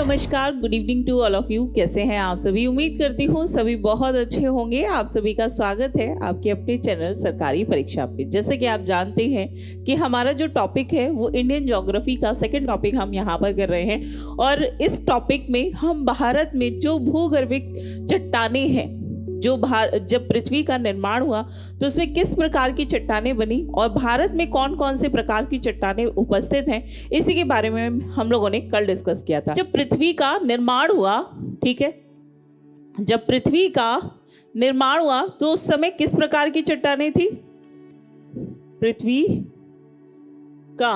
नमस्कार, good evening to all of you. कैसे हैं आप सभी? उम्मीद करती हूँ सभी बहुत अच्छे होंगे। आप सभी का स्वागत है आपके अपने चैनल सरकारी परीक्षा पे। जैसे कि आप जानते हैं कि हमारा जो टॉपिक है वो इंडियन ज्योग्राफी का सेकंड टॉपिक हम यहाँ पर कर रहे हैं, और इस टॉपिक में हम भारत में जो भूगर्भिक चट्टानें हैं, जब पृथ्वी का निर्माण हुआ तो उसमें किस प्रकार की चट्टानें बनी और भारत में कौन कौन से प्रकार की चट्टानें उपस्थित हैं, इसी के बारे में हम लोगों ने कल डिस्कस किया था। जब पृथ्वी का निर्माण हुआ, ठीक है, जब पृथ्वी का निर्माण हुआ तो उस समय किस प्रकार की चट्टानें थी? पृथ्वी का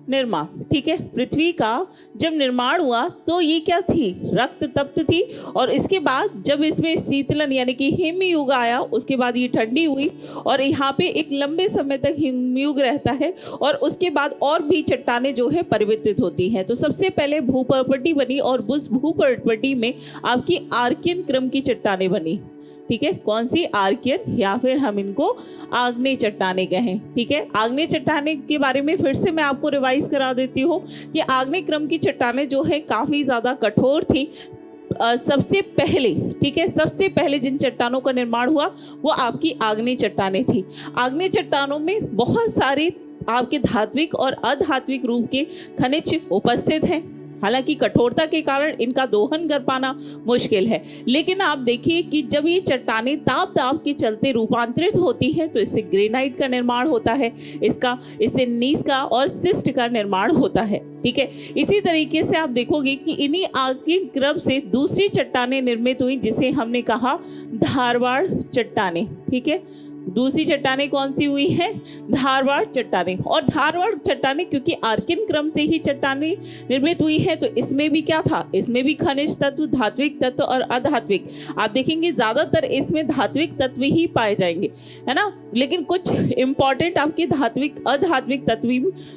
निर्माण, ठीक है, पृथ्वी का जब निर्माण हुआ तो ये क्या थी? रक्त तप्त थी। और इसके बाद जब इसमें शीतलन यानी कि हिमयुग आया, उसके बाद ये ठंडी हुई और यहाँ पे एक लंबे समय तक हिमयुग रहता है, और उसके बाद और भी चट्टानें जो है परिवर्तित होती हैं। तो सबसे पहले भूपर्वती बनी, और उस भूपर्वती में आपकी आर्कियन क्रम की चट्टानें बनी, ठीक है। कौन सी? आर्कियन, या फिर हम इनको आग्नेय चट्टानें कहें, ठीक है। आग्नेय चट्टानें के बारे में फिर से मैं आपको रिवाइज करा देती हूँ कि आग्नेय क्रम की चट्टानें जो है काफ़ी ज़्यादा कठोर थी। सबसे पहले, ठीक है, सबसे पहले जिन चट्टानों का निर्माण हुआ वो आपकी आग्नेय चट्टानें थी। आग्नेय चट्टानों में बहुत सारे आपके धात्विक और अधात्विक रूप के खनिज उपस्थित हैं। हालांकि कठोरता के कारण इनका दोहन कर पाना मुश्किल है, लेकिन आप देखिए कि जब ये चट्टानें ताप के चलते रूपांतरित होती हैं तो इससे ग्रेनाइट का निर्माण होता है, इससे नीस का और सिस्ट का निर्माण होता है, ठीक है। इसी तरीके से आप देखोगे कि इन्हीं आर्कियन क्रम से दूसरी चट्टानें निर्मित हुई, जिसे हमने कहा धारवाड़ चट्टानें, ठीक है। दूसरी चट्टानें कौन सी हुई है? धारवाड़ चट्टानें। और धारवाड़ चट्टानें क्योंकि आर्कियन क्रम से ही चट्टानें निर्मित हुई है, तो इसमें भी क्या था? इसमें भी खनिज तत्व, धात्विक तत्व और अधात्विक। आप देखेंगे ज्यादातर इसमें धात्विक तत्व ही पाए जाएंगे, है ना, लेकिन कुछ इंपॉर्टेंट आपके धात्विक अधात्विक तत्व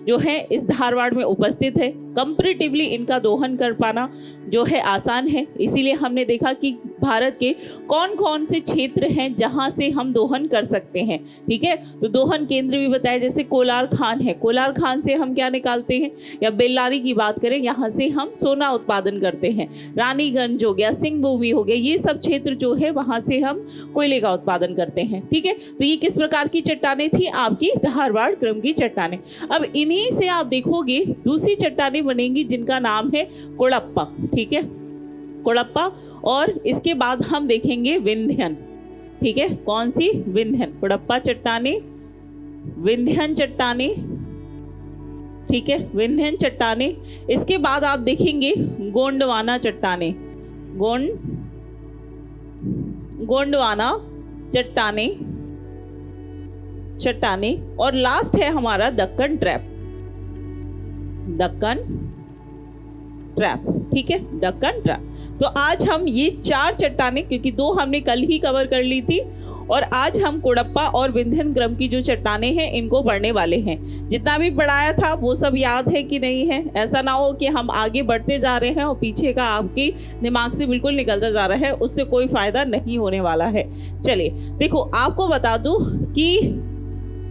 जो है इस धारवाड़ में उपस्थित है। कंपैरेटिवली इनका दोहन कर पाना जो है आसान है। इसीलिए हमने देखा कि भारत के कौन कौन से क्षेत्र हैं जहां से हम दोहन कर सकते हैं, ठीक है। तो दोहन केंद्र भी बताया, जैसे कोलार खान है, कोलार खान से हम क्या निकालते हैं, या बेल्लारी की बात करें, यहाँ से हम सोना उत्पादन करते हैं। रानीगंज हो गया, सिंह भूमि हो गया, ये सब क्षेत्र जो है वहां से हम कोयले का उत्पादन करते हैं, ठीक है। तो ये किस प्रकार की चट्टानें थी? आपकी धारवाड़ क्रम की चट्टानें। अब इन्हीं से आप देखोगे दूसरी चट्टानें बनेंगी जिनका नाम है कोड़प्पा, ठीक है, कोड़प्पा। और इसके बाद हम देखेंगे विंध्यन, ठीक है। कौन सी? विंध्यन। कोड़प्पा चट्टानें, विंध्यन चट्टानें, ठीक है, विंध्यन चट्टानें। इसके बाद आप देखेंगे गोंडवाना चट्टानें, गोंडवाना चट्टानें। और लास्ट है हमारा दक्कन ट्रैप, ठीक है, दक्कन ट्रैप। तो आज हम ये चार चट्टानें, क्योंकि दो हमने कल ही कवर कर ली थी, और आज हम कोड़प्पा और विंध्यन क्रम की जो चट्टानें हैं इनको पढ़ने वाले हैं। जितना भी पढ़ाया था वो सब याद है कि नहीं है? ऐसा ना हो कि हम आगे बढ़ते जा रहे हैं और पीछे का आपके दिमाग से बिल्कुल निकलता जा रहा है, उससे कोई फायदा नहीं होने वाला है। चलिए देखो, आपको बता दूं कि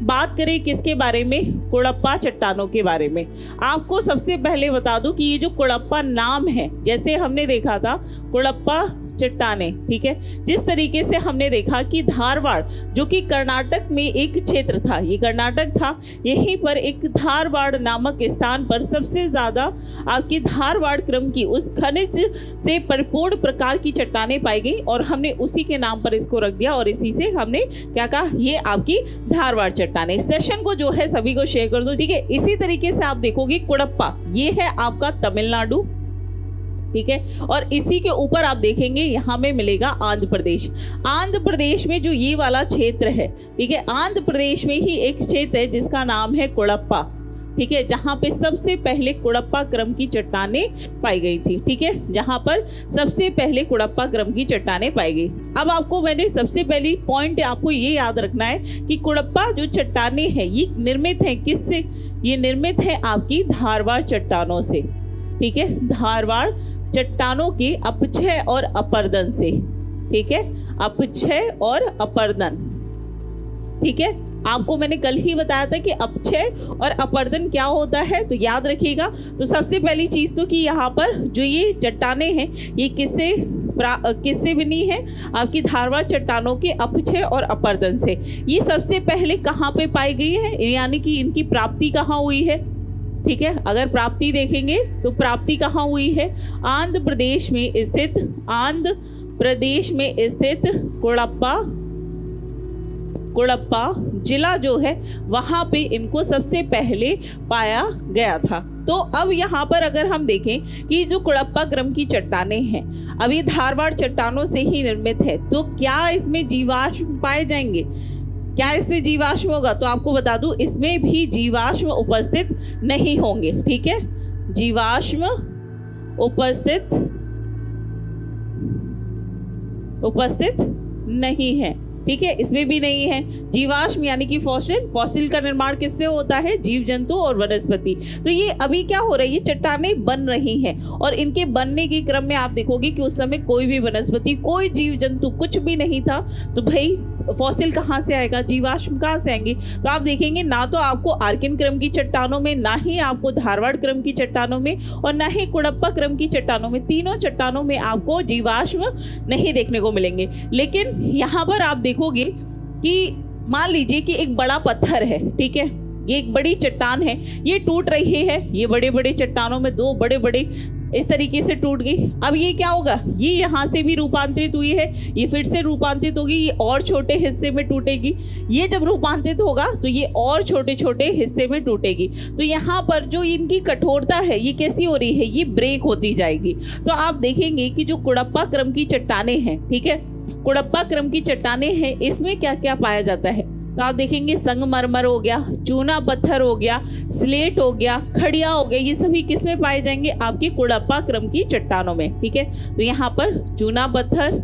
बात करें किसके बारे में? कोड़प्पा चट्टानों के बारे में। आपको सबसे पहले बता दूं कि ये जो कोड़प्पा नाम है, जैसे हमने देखा था कोड़प्पा चट्टानें, ठीक है, जिस तरीके से हमने देखा कि धारवाड़ जो कि कर्नाटक में एक क्षेत्र था, ये कर्नाटक था, यहीं पर एक धारवाड़ नामक स्थान पर सबसे ज़्यादा आपकी धारवाड़ क्रम की उस खनिज से परिपूर्ण प्रकार की चट्टानें पाई गई, और हमने उसी के नाम पर इसको रख दिया, और इसी से हमने क्या कहा? ये आपकी धारवाड़ चट्टानें। सेशन को जो है सभी को शेयर कर दो, ठीक है। इसी तरीके से आप देखोगे कोड़प्पा, ये है आपका तमिलनाडु, ठीक है, और इसी के ऊपर आप देखेंगे यहाँ में मिलेगा आंध्र प्रदेश। आंध्र प्रदेश में जो ये वाला क्षेत्र है, ठीक है, आंध्र प्रदेश में ही एक क्षेत्र है जिसका नाम है कोड़प्पा, ठीक है, जहाँ पे सबसे पहले कोड़प्पा क्रम की चट्टानें पाई गई थी, ठीक है, जहाँ पर सबसे पहले कोड़प्पा क्रम की चट्टानें पाई गई। अब आपको मैंने सबसे पहली पॉइंट आपको ये याद रखना है कि कोड़प्पा जो चट्टानें हैं ये निर्मित है किससे? ये निर्मित है आपकी धारवाड़ चट्टानों से, ठीक है, धारवाड़ चट्टानों के अपक्षय और अपर्दन से, ठीक है, अपक्षय और अपर्दन, ठीक है, आपको मैंने कल ही बताया था कि अपक्षय और अपरदन क्या होता है, तो याद रखिएगा। तो सबसे पहली चीज़ तो कि यहाँ पर जो ये चट्टाने हैं ये किससे बनी है, आपकी धारवाड़ चट्टानों के अपक्षय और अपरदन से। ये सबसे पहले कहाँ पे पाई गई है, यानी कि इनकी प्राप्ति कहाँ हुई है, ठीक है। अगर प्राप्ति देखेंगे तो प्राप्ति कहाँ हुई है, आंध्र प्रदेश में स्थित कुड़प्पा जिला जो है वहाँ पे इनको सबसे पहले पाया गया था। तो अब यहाँ पर अगर हम देखें कि जो कुड़प्पा क्रम की चट्टानें हैं अब ये धारवाड़ चट्टानों से ही निर्मित है, तो क्या इसमें जीवाश्म पाए जाएंगे, क्या इसमें जीवाश्म होगा, तो आपको बता दूं इसमें भी जीवाश्म उपस्थित नहीं होंगे, ठीक है। जीवाश्म उपस्थित नहीं है, ठीक है, इसमें भी नहीं है जीवाश्म, यानी कि फॉसिल का निर्माण किससे होता है, जीव जंतु और वनस्पति। तो ये अभी क्या हो रहा है, ये चट्टानें बन रही हैं और इनके बनने के क्रम में आप देखोगे कि उस समय कोई भी वनस्पति, कोई जीव जंतु कुछ भी नहीं था, तो भाई फॉसिल कहाँ से आएगा, जीवाश्म कहाँ से आएंगे। तो आप देखेंगे ना तो आपको आर्किन क्रम की चट्टानों में, ना ही आपको धारवाड़ क्रम की चट्टानों में और ना ही कुड़प्पा क्रम की चट्टानों में, तीनों चट्टानों में आपको जीवाश्म नहीं देखने को मिलेंगे। लेकिन यहाँ पर आप देखोगे कि मान लीजिए कि एक बड़ा पत्थर है, ठीक है, ये एक बड़ी चट्टान है, ये टूट रही है, ये बड़े बड़े चट्टानों में दो बड़े बड़े इस तरीके से टूट गई। अब ये क्या होगा, ये यहाँ से भी रूपांतरित हुई है, ये फिर से रूपांतरित होगी, ये और छोटे हिस्से में टूटेगी, ये जब रूपांतरित होगा तो ये और छोटे छोटे हिस्से में टूटेगी। तो यहाँ पर जो इनकी कठोरता है ये कैसी हो रही है, ये ब्रेक होती जाएगी। तो आप देखेंगे कि जो कुड़प्पा क्रम की चट्टानें हैं, ठीक है, कुड़प्पा क्रम की चट्टानें हैं, इसमें क्या क्या पाया जाता है, तो आप देखेंगे संगमरमर हो गया, चूना पत्थर हो गया, स्लेट हो गया, खड़िया हो गया, ये सभी किस में पाए जाएंगे, आपकी कुड़प्पा क्रम की चट्टानों में, ठीक है। तो यहाँ पर चूना पत्थर,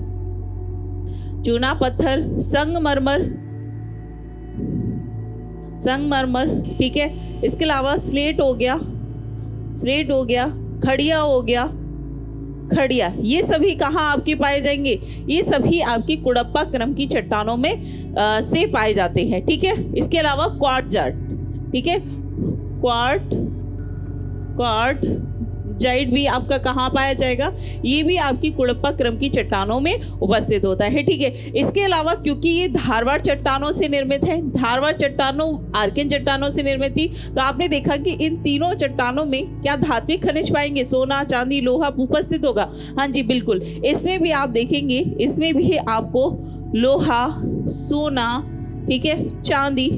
संगमरमर, ठीक है, इसके अलावा स्लेट हो गया, खड़िया, ये सभी कहाँ आपके पाए जाएंगे, ये सभी आपकी कुड़प्पा क्रम की चट्टानों में से पाए जाते हैं, ठीक है। इसके अलावा क्वार्टजाइट, ठीक है, क्वार्टजाइट भी आपका कहाँ पाया जाएगा, ये भी आपकी कुड़प्पा क्रम की चट्टानों में उपस्थित होता है, ठीक है। इसके अलावा क्योंकि ये धारवाड़ चट्टानों से निर्मित है, धारवाड़ चट्टानों आर्किन चट्टानों से निर्मित थी, तो आपने देखा कि इन तीनों चट्टानों में क्या धात्विक खनिज पाएंगे, सोना चांदी लोहा उपस्थित होगा, हाँ जी बिल्कुल। इसमें भी आप देखेंगे, इसमें भी आपको लोहा, सोना, ठीक है, चांदी,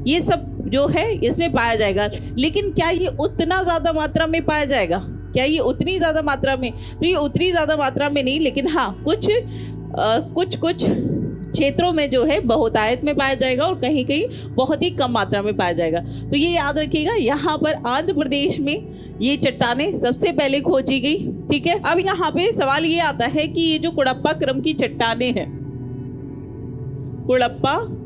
ये सब जो है इसमें पाया जाएगा। लेकिन क्या ये उतना ज़्यादा मात्रा में पाया जाएगा, क्या ये उतनी ज़्यादा मात्रा में, तो ये उतनी ज़्यादा मात्रा में नहीं, लेकिन हाँ कुछ क्षेत्रों में जो है बहुतायत में पाया जाएगा और कहीं कहीं बहुत ही कम मात्रा में पाया जाएगा। तो ये याद रखिएगा, यहाँ पर आंध्र प्रदेश में ये चट्टानें सबसे पहले खोजी गई, ठीक है। अब यहाँ पे सवाल ये आता है कि ये जो कुड़प्पा क्रम की चट्टानें हैं, कुड़प्पा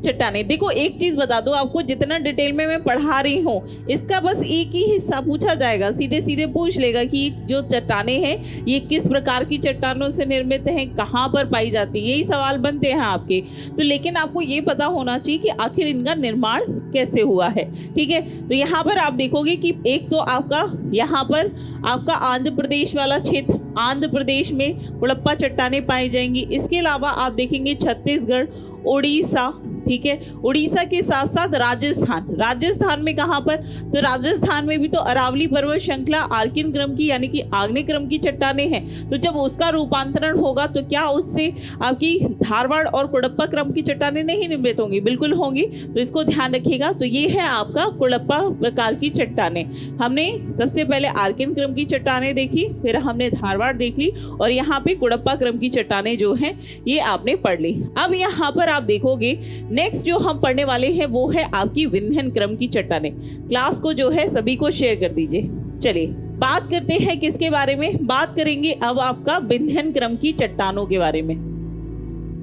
चट्टानें, देखो एक चीज बता दो आपको, जितना डिटेल में मैं पढ़ा रही हूँ इसका बस एक ही हिस्सा पूछा जाएगा, सीधे सीधे पूछ लेगा कि जो चट्टानें हैं ये किस प्रकार की चट्टानों से निर्मित हैं, कहाँ पर पाई जाती है, यही सवाल बनते हैं आपके। तो लेकिन आपको ये पता होना चाहिए कि आखिर इनका निर्माण कैसे हुआ है, ठीक है। तो यहाँ पर आप देखोगे कि एक तो आपका यहाँ पर आपका आंध्र प्रदेश वाला क्षेत्र, आंध्र प्रदेश में कुड़प्पा चट्टानें पाई जाएंगी। इसके अलावा आप देखेंगे छत्तीसगढ़, उड़ीसा, ठीक है, उड़ीसा के साथ साथ राजस्थान में कहाँ पर, तो राजस्थान में भी तो अरावली पर्वत श्रृंखला आर्किन क्रम की यानी कि आग्नेय क्रम की चट्टानें हैं। तो जब उसका रूपांतरण होगा तो क्या उससे आपकी धारवाड़ और कुड़प्पा क्रम की चट्टानें नहीं निर्मित होंगी, बिल्कुल होंगी। तो इसको ध्यान रखिएगा। तो ये है आपका कुड़प्पा प्रकार की चट्टानें। हमने सबसे पहले आर्किन क्रम की चट्टानें देखी, फिर हमने धारवाड़ देख ली और यहाँ पे कुड़प्पा क्रम की चट्टानें जो हैं ये आपने पढ़ ली। अब यहाँ पर आप देखोगे नेक्स्ट जो हम पढ़ने वाले हैं वो है आपकी विंध्यन क्रम की चट्टानें। क्लास को जो है सभी को शेयर कर दीजिए। चलिए बात करते हैं किसके बारे में, बात करेंगे अब आपका विंध्यन क्रम की चट्टानों के बारे में।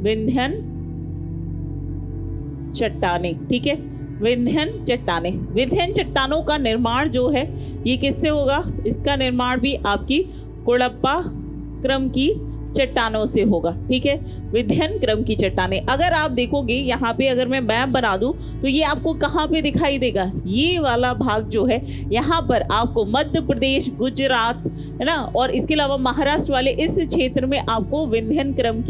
विंध्यन चट्टानें, ठीक है, विंध्यन चट्टानों का निर्माण जो है ये किससे होगा, इसका निर्माण भी आपकी कुड़प्पा क्रम की चट्टानों से होगा। ठीक है, विंध्यन क्रम की चट्टानें। अगर आप देखोगे यहाँ पे, अगर मैं मैप बना दूं तो ये आपको कहाँ पे दिखाई देगा, ये वाला भाग जो है यहाँ पर आपको मध्य प्रदेश, गुजरात, है ना, और इसके अलावा महाराष्ट्र वाले इस क्षेत्र में आपको विंध्यन क्रम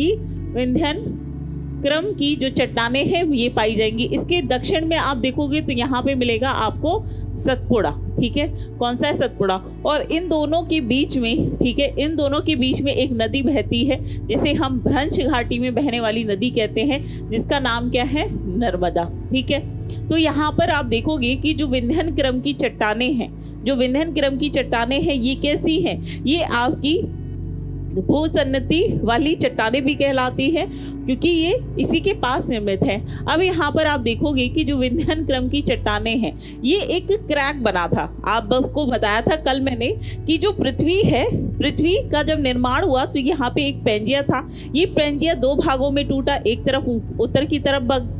की जो चट्टानें हैं ये पाई जाएंगी। इसके दक्षिण में आप देखोगे तो यहाँ पे मिलेगा आपको सतपुड़ा। ठीक है, कौन सा है, सतपुड़ा। और इन दोनों के बीच में, ठीक है, इन दोनों के बीच में एक नदी बहती है जिसे हम भ्रंश घाटी में बहने वाली नदी कहते हैं, जिसका नाम क्या है, नर्मदा। ठीक है, तो यहाँ पर आप देखोगे कि जो विंध्यन क्रम की चट्टानें हैं, जो विंध्यन क्रम की चट्टानें हैं ये कैसी हैं, ये आपकी भूसन्नति वाली चट्टानें भी कहलाती है, क्योंकि ये इसी के पास निर्मित है। अब यहाँ पर आप देखोगे कि जो विंध्यन क्रम की चट्टानें हैं ये एक क्रैक बना था। आपको बताया था कल मैंने कि जो पृथ्वी है, पृथ्वी का जब निर्माण हुआ तो यहाँ पे एक पेंजिया था। ये पेंजिया दो भागों में टूटा, एक तरफ उत्तर की तरफ,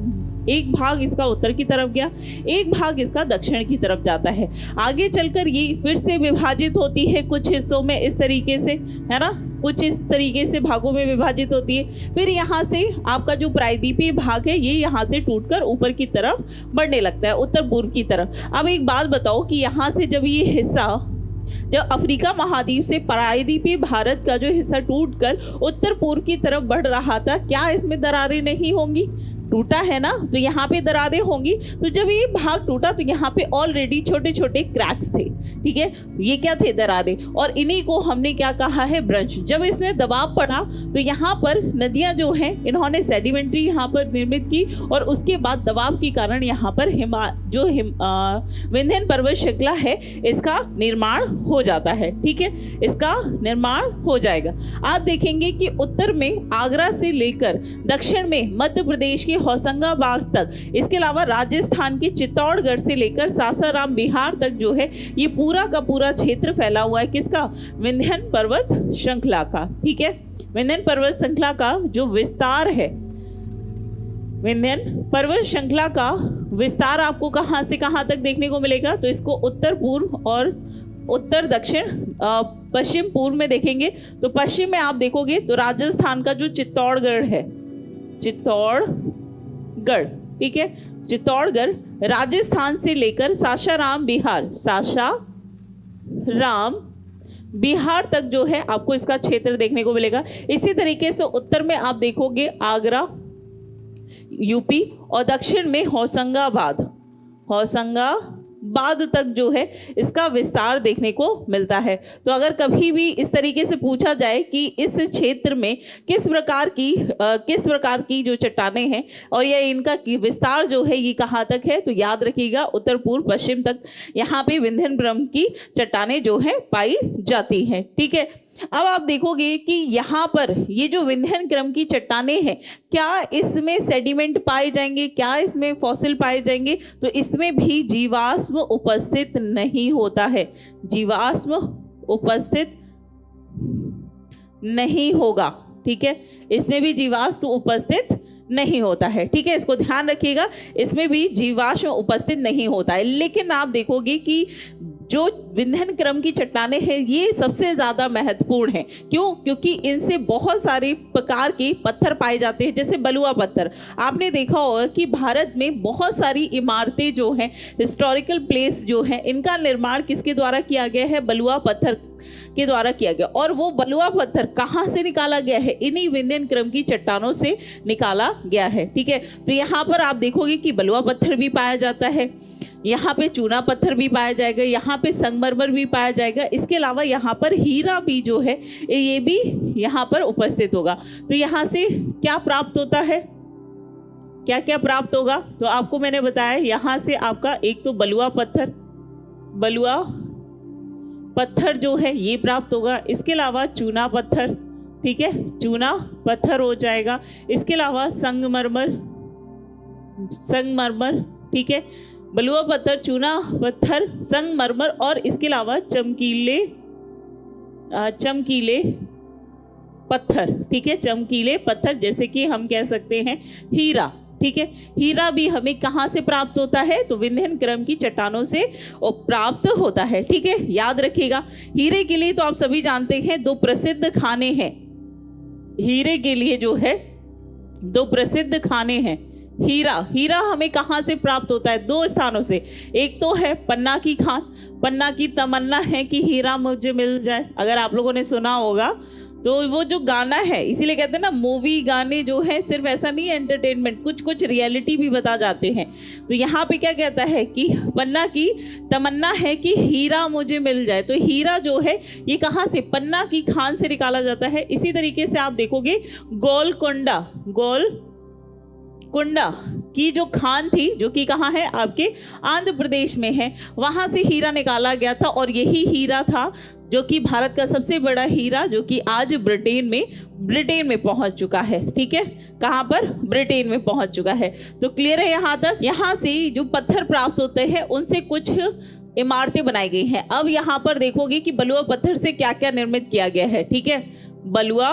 एक भाग इसका उत्तर की तरफ गया, एक भाग इसका दक्षिण की तरफ जाता है। आगे चलकर ये फिर से विभाजित होती है कुछ हिस्सों में, इस तरीके से, है ना, कुछ इस तरीके से भागों में विभाजित होती है। फिर यहाँ से आपका जो प्रायद्वीपीय भाग है ये यहाँ से टूटकर ऊपर की तरफ बढ़ने लगता है, उत्तर पूर्व की तरफ। अब एक बात बताओ कि यहाँ से जब ये हिस्सा, जब अफ्रीका महाद्वीप से प्रायद्वीपीय भारत का जो हिस्सा टूटकर उत्तर पूर्व की तरफ बढ़ रहा था, क्या इसमें दरारें नहीं होंगी, टूटा है ना, तो यहाँ पे दरारें होंगी। तो जब ये भाग टूटा तो यहाँ पे ऑलरेडी छोटे छोटे क्रैक्स थे। ठीक है, ये क्या थे, दरारें, और इन्हीं को हमने क्या कहा है, ब्रंश। जब इसमें दबाव पड़ा तो यहाँ पर नदियाँ जो हैं इन्होंने सेडिमेंट्री यहाँ पर निर्मित की, और उसके बाद दबाव के कारण यहाँ पर विंध्यन पर्वत श्रृंखला है इसका निर्माण हो जाता है। ठीक है, इसका निर्माण हो जाएगा। आप देखेंगे कि उत्तर में आगरा से लेकर दक्षिण में मध्य प्रदेश के होशंगाबाद तक, इसके अलावा राजस्थान के चित्तौड़गढ़ से लेकर सासाराम बिहार तक जो है ये पूरा का पूरा क्षेत्र फैला हुआ है किसका, विंध्यन पर्वत श्रृंखला का। ठीक है, विंध्यन पर्वत श्रृंखला का जो विस्तार है, विंध्यन पर्वत श्रृंखला का विस्तार आपको कहां से कहां तक देखने को मिलेगा, तो इसको उत्तर पूर्व और उत्तर दक्षिण पश्चिम पूर्व में देखेंगे। तो पश्चिम में आप देखोगे तो राजस्थान का जो चित्तौड़गढ़ है, चित्तौड़गढ़, ठीक है, चित्तौड़गढ़ राजस्थान से लेकर सासाराम बिहार, सासाराम बिहार तक जो है आपको इसका क्षेत्र देखने को मिलेगा। इसी तरीके से उत्तर में आप देखोगे आगरा यूपी, और दक्षिण में होशंगाबाद तक जो है इसका विस्तार देखने को मिलता है। तो अगर कभी भी इस तरीके से पूछा जाए कि इस क्षेत्र में किस प्रकार की जो चट्टानें हैं और ये इनका विस्तार जो है ये कहाँ तक है, तो याद रखिएगा उत्तर पूर्व पश्चिम तक यहाँ पे विंध्यन क्रम की चट्टानें जो है पाई जाती हैं। ठीक है, अब आप देखोगे कि यहाँ पर ये जो विंध्यन क्रम की चट्टानें हैं, क्या इसमें सेडिमेंट पाए जाएंगे, क्या इसमें फॉसिल पाए जाएंगे, तो इसमें भी जीवाश्म उपस्थित नहीं होता है, जीवाश्म उपस्थित नहीं होगा। ठीक है, इसमें भी जीवाश्म उपस्थित नहीं होता है। ठीक है, इसको ध्यान रखिएगा, इसमें भी जीवाश्म उपस्थित नहीं होता है। लेकिन आप देखोगे कि जो विंध्यन क्रम की चट्टानें हैं ये सबसे ज़्यादा महत्वपूर्ण है। क्यों? क्योंकि इनसे बहुत सारे प्रकार के पत्थर पाए जाते हैं, जैसे बलुआ पत्थर। आपने देखा होगा कि भारत में बहुत सारी इमारतें जो हैं, हिस्टोरिकल प्लेस जो हैं, इनका निर्माण किसके द्वारा किया गया है, बलुआ पत्थर के द्वारा किया गया। और वो बलुआ पत्थर कहाँ से निकाला गया है, इन्हीं विंध्यन क्रम की चट्टानों से निकाला गया है। ठीक है, तो यहाँ पर आप देखोगे कि बलुआ पत्थर भी पाया जाता है, यहाँ पे चूना पत्थर भी पाया जाएगा, यहाँ पे संगमरमर भी पाया जाएगा। इसके अलावा यहाँ पर हीरा भी जो है ये भी यहाँ पर उपस्थित होगा। तो यहाँ से क्या प्राप्त होता है, क्या क्या प्राप्त होगा, तो आपको मैंने बताया यहाँ से आपका एक तो बलुआ पत्थर जो है ये प्राप्त होगा। इसके अलावा चूना पत्थर, ठीक है, चूना पत्थर हो जाएगा। इसके अलावा संगमरमर, ठीक है, बलुआ पत्थर, चूना पत्थर, संगमरमर, और इसके अलावा चमकीले पत्थर। ठीक है, चमकीले पत्थर, जैसे कि हम कह सकते हैं हीरा। ठीक है, हीरा भी हमें कहाँ से प्राप्त होता है, तो विंध्यन क्रम की चट्टानों से प्राप्त होता है। ठीक है, याद रखिएगा। हीरे के लिए तो आप सभी जानते हैं दो प्रसिद्ध खाने हैं, हीरे के लिए जो है दो प्रसिद्ध खाने हैं। हीरा हमें कहाँ से प्राप्त होता है? दो स्थानों से। एक तो है पन्ना की खान। पन्ना की तमन्ना है कि हीरा मुझे मिल जाए। अगर आप लोगों ने सुना होगा तो वो जो गाना है, इसीलिए कहते हैं ना मूवी गाने जो है सिर्फ ऐसा नहीं है एंटरटेनमेंट, कुछ कुछ रियलिटी भी बता जाते हैं। तो यहाँ पे क्या कहता है कि पन्ना की तमन्ना है कि हीरा मुझे मिल जाए। तो हीरा जो है ये कहाँ से? पन्ना की खान से निकाला जाता है। इसी तरीके से आप देखोगे गोलकोंडा की जो खान थी, जो कि कहाँ है? आपके आंध्र प्रदेश में है, वहाँ से हीरा निकाला गया था। और यही हीरा था जो कि भारत का सबसे बड़ा हीरा, जो कि आज ब्रिटेन में पहुंच चुका है। ठीक है, कहाँ पर? ब्रिटेन में पहुंच चुका है। तो क्लियर है यहाँ तक? यहाँ से जो पत्थर प्राप्त होते हैं उनसे कुछ इमारतें बनाई गई हैं। अब यहाँ पर देखोगे कि बलुआ पत्थर से क्या क्या निर्मित किया गया है। ठीक है, बलुआ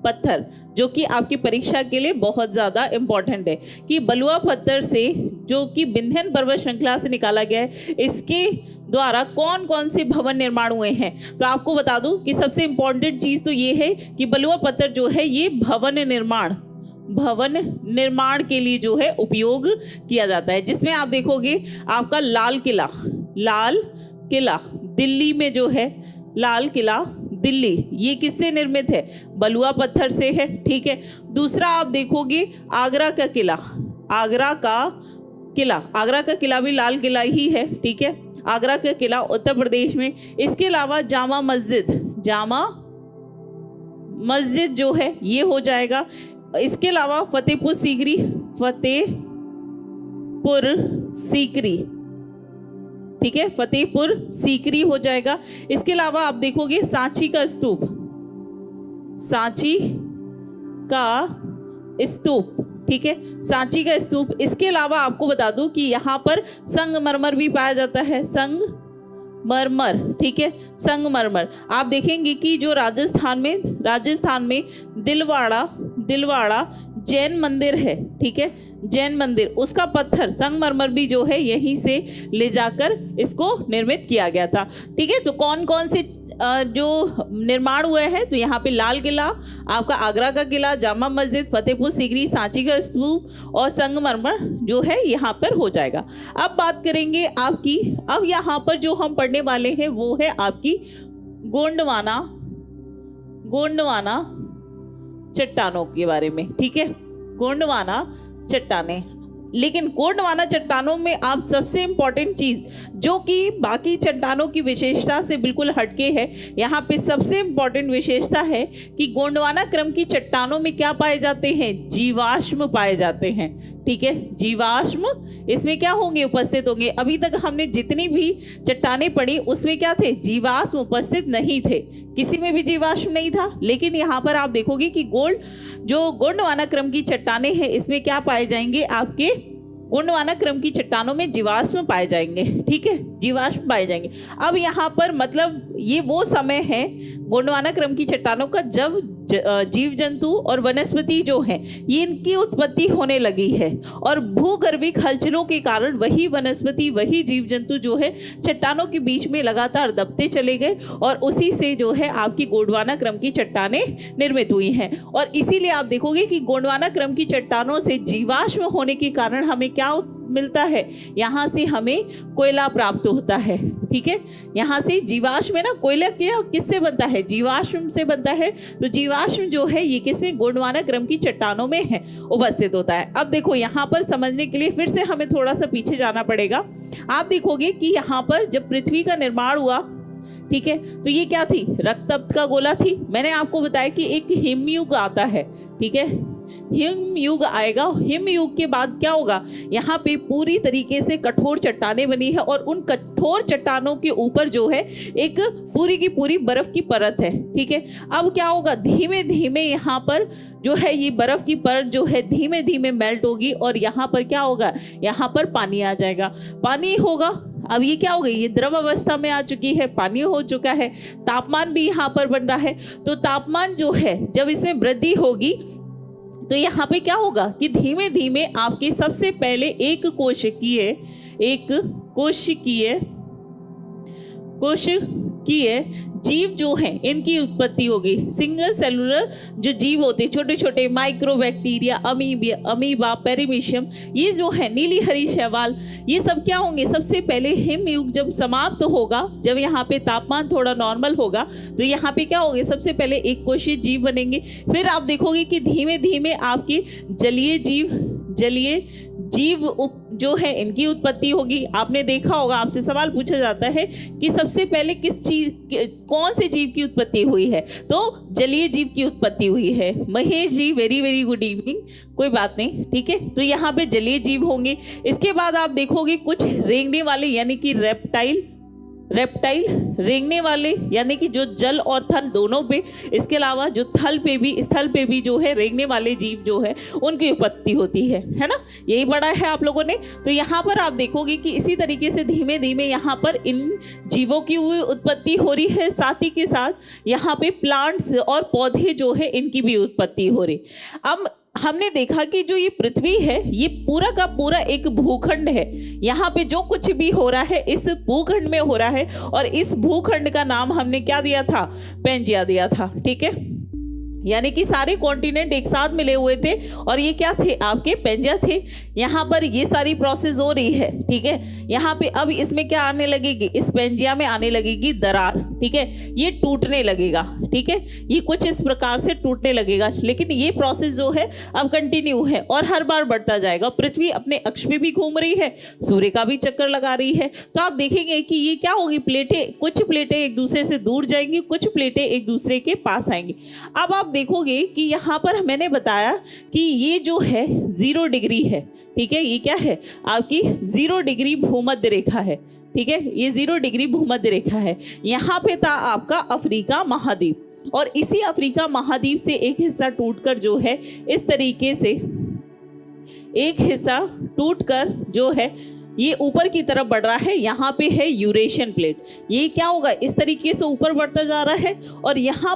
पत्थर जो कि आपकी परीक्षा के लिए बहुत ज़्यादा इम्पॉर्टेंट है कि बलुआ पत्थर से, जो कि विंध्य पर्वत श्रृंखला से निकाला गया है, इसके द्वारा कौन कौन से भवन निर्माण हुए हैं। तो आपको बता दूं कि सबसे इम्पॉर्टेंट चीज़ तो ये है कि बलुआ पत्थर जो है ये भवन निर्माण के लिए जो है उपयोग किया जाता है। जिसमें आप देखोगे आपका लाल किला दिल्ली में जो है, लाल किला दिल्ली, ये किससे निर्मित है? बलुआ पत्थर से है। ठीक है, दूसरा आप देखोगे आगरा का किला भी लाल किला ही है। ठीक है, आगरा का किला उत्तर प्रदेश में। इसके अलावा जामा मस्जिद जो है ये हो जाएगा। इसके अलावा फतेहपुर सीकरी, ठीक है, फतेहपुर सीकरी हो जाएगा। इसके अलावा आप देखोगे सांची का स्तूप, ठीक है, सांची का स्तूप। इसके अलावा आपको बता दूं कि यहाँ पर संगमरमर भी पाया जाता है, संगमरमर। ठीक है, संगमरमर आप देखेंगे कि जो राजस्थान में दिलवाड़ा जैन मंदिर है। ठीक है, जैन मंदिर, उसका पत्थर संगमरमर भी जो है यहीं से ले जाकर इसको निर्मित किया गया था। ठीक है, तो कौन कौन से जो निर्माण हुए हैं? तो यहाँ पे लाल किला, आपका आगरा का किला, जामा मस्जिद, फतेहपुर सीकरी, सांची का स्तूप और संगमरमर जो है यहाँ पर हो जाएगा। अब बात करेंगे आपकी, अब यहाँ पर जो हम पढ़ने वाले हैं वो है आपकी गोंडवाना चट्टानों के बारे में। ठीक है, गोंडवाना चट्टानें। लेकिन गोंडवाना चट्टानों में आप सबसे इम्पॉर्टेंट चीज़ जो कि बाकी चट्टानों की विशेषता से बिल्कुल हटके है, यहाँ पे सबसे इम्पॉर्टेंट विशेषता है कि गोंडवाना क्रम की चट्टानों में क्या पाए जाते हैं? जीवाश्म पाए जाते हैं। ठीक है, जीवाश्म इसमें क्या होंगे? उपस्थित होंगे। अभी तक हमने जितनी भी चट्टानें पढ़ी उसमें क्या थे? जीवाश्म उपस्थित नहीं थे, किसी में भी जीवाश्म नहीं था। लेकिन यहाँ पर आप देखोगे कि गोंडवाना क्रम की चट्टानें हैं, इसमें क्या पाए जाएंगे? आपके गोंडवाना क्रम की चट्टानों में जीवाश्म पाए जाएंगे। ठीक है, जीवाश्म पाए जाएंगे। अब यहाँ पर मतलब ये वो समय है गोंडवाना क्रम की चट्टानों का जब जीव जंतु और वनस्पति जो हैं ये इनकी उत्पत्ति होने लगी है, और भूगर्भिक हलचलों के कारण वही वनस्पति, वही जीव जंतु जो है चट्टानों के बीच में लगातार दबते चले गए, और उसी से जो है आपकी गोंडवाना क्रम की चट्टानें निर्मित हुई हैं। और इसीलिए आप देखोगे कि गोंडवाना क्रम की चट्टानों से जीवाश्म होने के कारण हमें क्या मिलता है? यहाँ से हमें कोयला प्राप्त होता है। ठीक है, यहाँ से जीवाश्म है ना, कोयला किससे बनता है? जीवाश्म से बनता है। तो जीवाश्म जो है ये किसमें? गोंडवाना क्रम की चट्टानों में है, उपस्थित होता है। अब देखो यहाँ पर समझने के लिए फिर से हमें थोड़ा सा पीछे जाना पड़ेगा। आप देखोगे कि यहाँ पर जब पृथ्वी का निर्माण हुआ, ठीक है, तो ये क्या थी? रक्ततप्त का गोला थी। मैंने आपको बताया कि एक हिमयुग आता है। ठीक है, हिमयुग आएगा। हिमयुग के बाद क्या होगा? यहाँ पे पूरी तरीके से कठोर चट्टानें बनी है, और उन कठोर चट्टानों के ऊपर जो है एक पूरी की पूरी बर्फ की परत है। ठीक है, अब क्या होगा? धीमे धीमे यहाँ पर जो है ये बर्फ की परत जो है धीमे धीमे मेल्ट होगी, और यहाँ पर क्या होगा? यहाँ पर पानी आ जाएगा। पानी होगा, अब ये क्या हो गई? ये द्रव अवस्था में आ चुकी है, पानी हो चुका है। तापमान भी यहाँ पर बन रहा है। तो तापमान जो है जब इसमें वृद्धि होगी तो यहाँ पे क्या होगा कि धीमे धीमे आपके सबसे पहले एक कोशिकीय जीव जो हैं इनकी उत्पत्ति होगी। सिंगल सेलुलर जो जीव होते हैं, छोटे छोटे माइक्रोबैक्टीरिया, अमीबा, पेरिमीशियम, ये जो है नीली हरी शैवाल, ये सब क्या होंगे? सबसे पहले हिमयुग जब समाप्त होगा, जब यहाँ पे तापमान थोड़ा नॉर्मल होगा, तो यहाँ पे क्या होंगे? सबसे पहले एक कोशीय जीव बनेंगे। फिर आप देखोगे कि धीमे धीमे आपके जलीय जीव जो है इनकी उत्पत्ति होगी। आपने देखा होगा, आपसे सवाल पूछा जाता है कि सबसे पहले कौन से जीव की उत्पत्ति हुई है? तो जलीय जीव की उत्पत्ति हुई है। Mahesh ji, very very good evening. कोई बात नहीं, ठीक है। तो यहाँ पे जलीय जीव होंगे। इसके बाद आप देखोगे कुछ रेंगने वाले यानी कि रेप्टाइल रेंगने वाले यानी कि जो जल और थल दोनों पे, इसके अलावा जो स्थल पे भी जो है रेंगने वाले जीव जो है उनकी उत्पत्ति होती है ना। यही पढ़ा है आप लोगों ने। तो यहाँ पर आप देखोगे कि इसी तरीके से धीमे धीमे यहाँ पर इन जीवों की उत्पत्ति हो रही है, साथ ही के साथ यहाँ पे प्लांट्स और पौधे जो है इनकी भी उत्पत्ति हो रही। अब हमने देखा कि जो ये पृथ्वी है ये पूरा का पूरा एक भूखंड है। यहाँ पे जो कुछ भी हो रहा है इस भूखंड में हो रहा है, और इस भूखंड का नाम हमने क्या दिया था? पेंजिया दिया था, ठीक है। यानी कि सारे कॉन्टिनेंट एक साथ मिले हुए थे और ये क्या थे? आपके पेंजिया थे। यहाँ पर ये सारी प्रोसेस हो रही है, ठीक है। यहाँ पे अब इसमें क्या आने लगेगी? इस पेंजिया में आने लगेगी दरार, ठीक है। ये टूटने लगेगा, ठीक है। ये कुछ इस प्रकार से टूटने लगेगा, लेकिन ये प्रोसेस जो है अब कंटिन्यू है और हर बार बढ़ता जाएगा। पृथ्वी अपने अक्ष में भी घूम रही है, सूर्य का भी चक्कर लगा रही है। तो आप देखेंगे कि ये क्या होगी? प्लेटें, कुछ प्लेटें एक दूसरे से दूर जाएंगी, कुछ प्लेटें एक दूसरे के पास आएंगी। अब आप देखोगे कि यहाँ पर मैंने बताया कि ये जो है 0 डिग्री है, ठीक है। ये क्या है? आपकी 0 डिग्री भूमध्य रेखा है, ठीक है। ये 0 डिग्री भूमध्य रेखा है। यहाँ पे था आपका अफ्रीका महाद्वीप, और इसी अफ्रीका महाद्वीप से एक हिस्सा टूटकर जो है इस तरीके से एक हिस्सा टूटकर जो है ये ऊपर की तरफ बढ़ रहा है। यहाँ पे है यूरेशियन प्लेट। ये क्या होगा? इस तरीके से ऊपर बढ़ता जा रहा है और यहाँ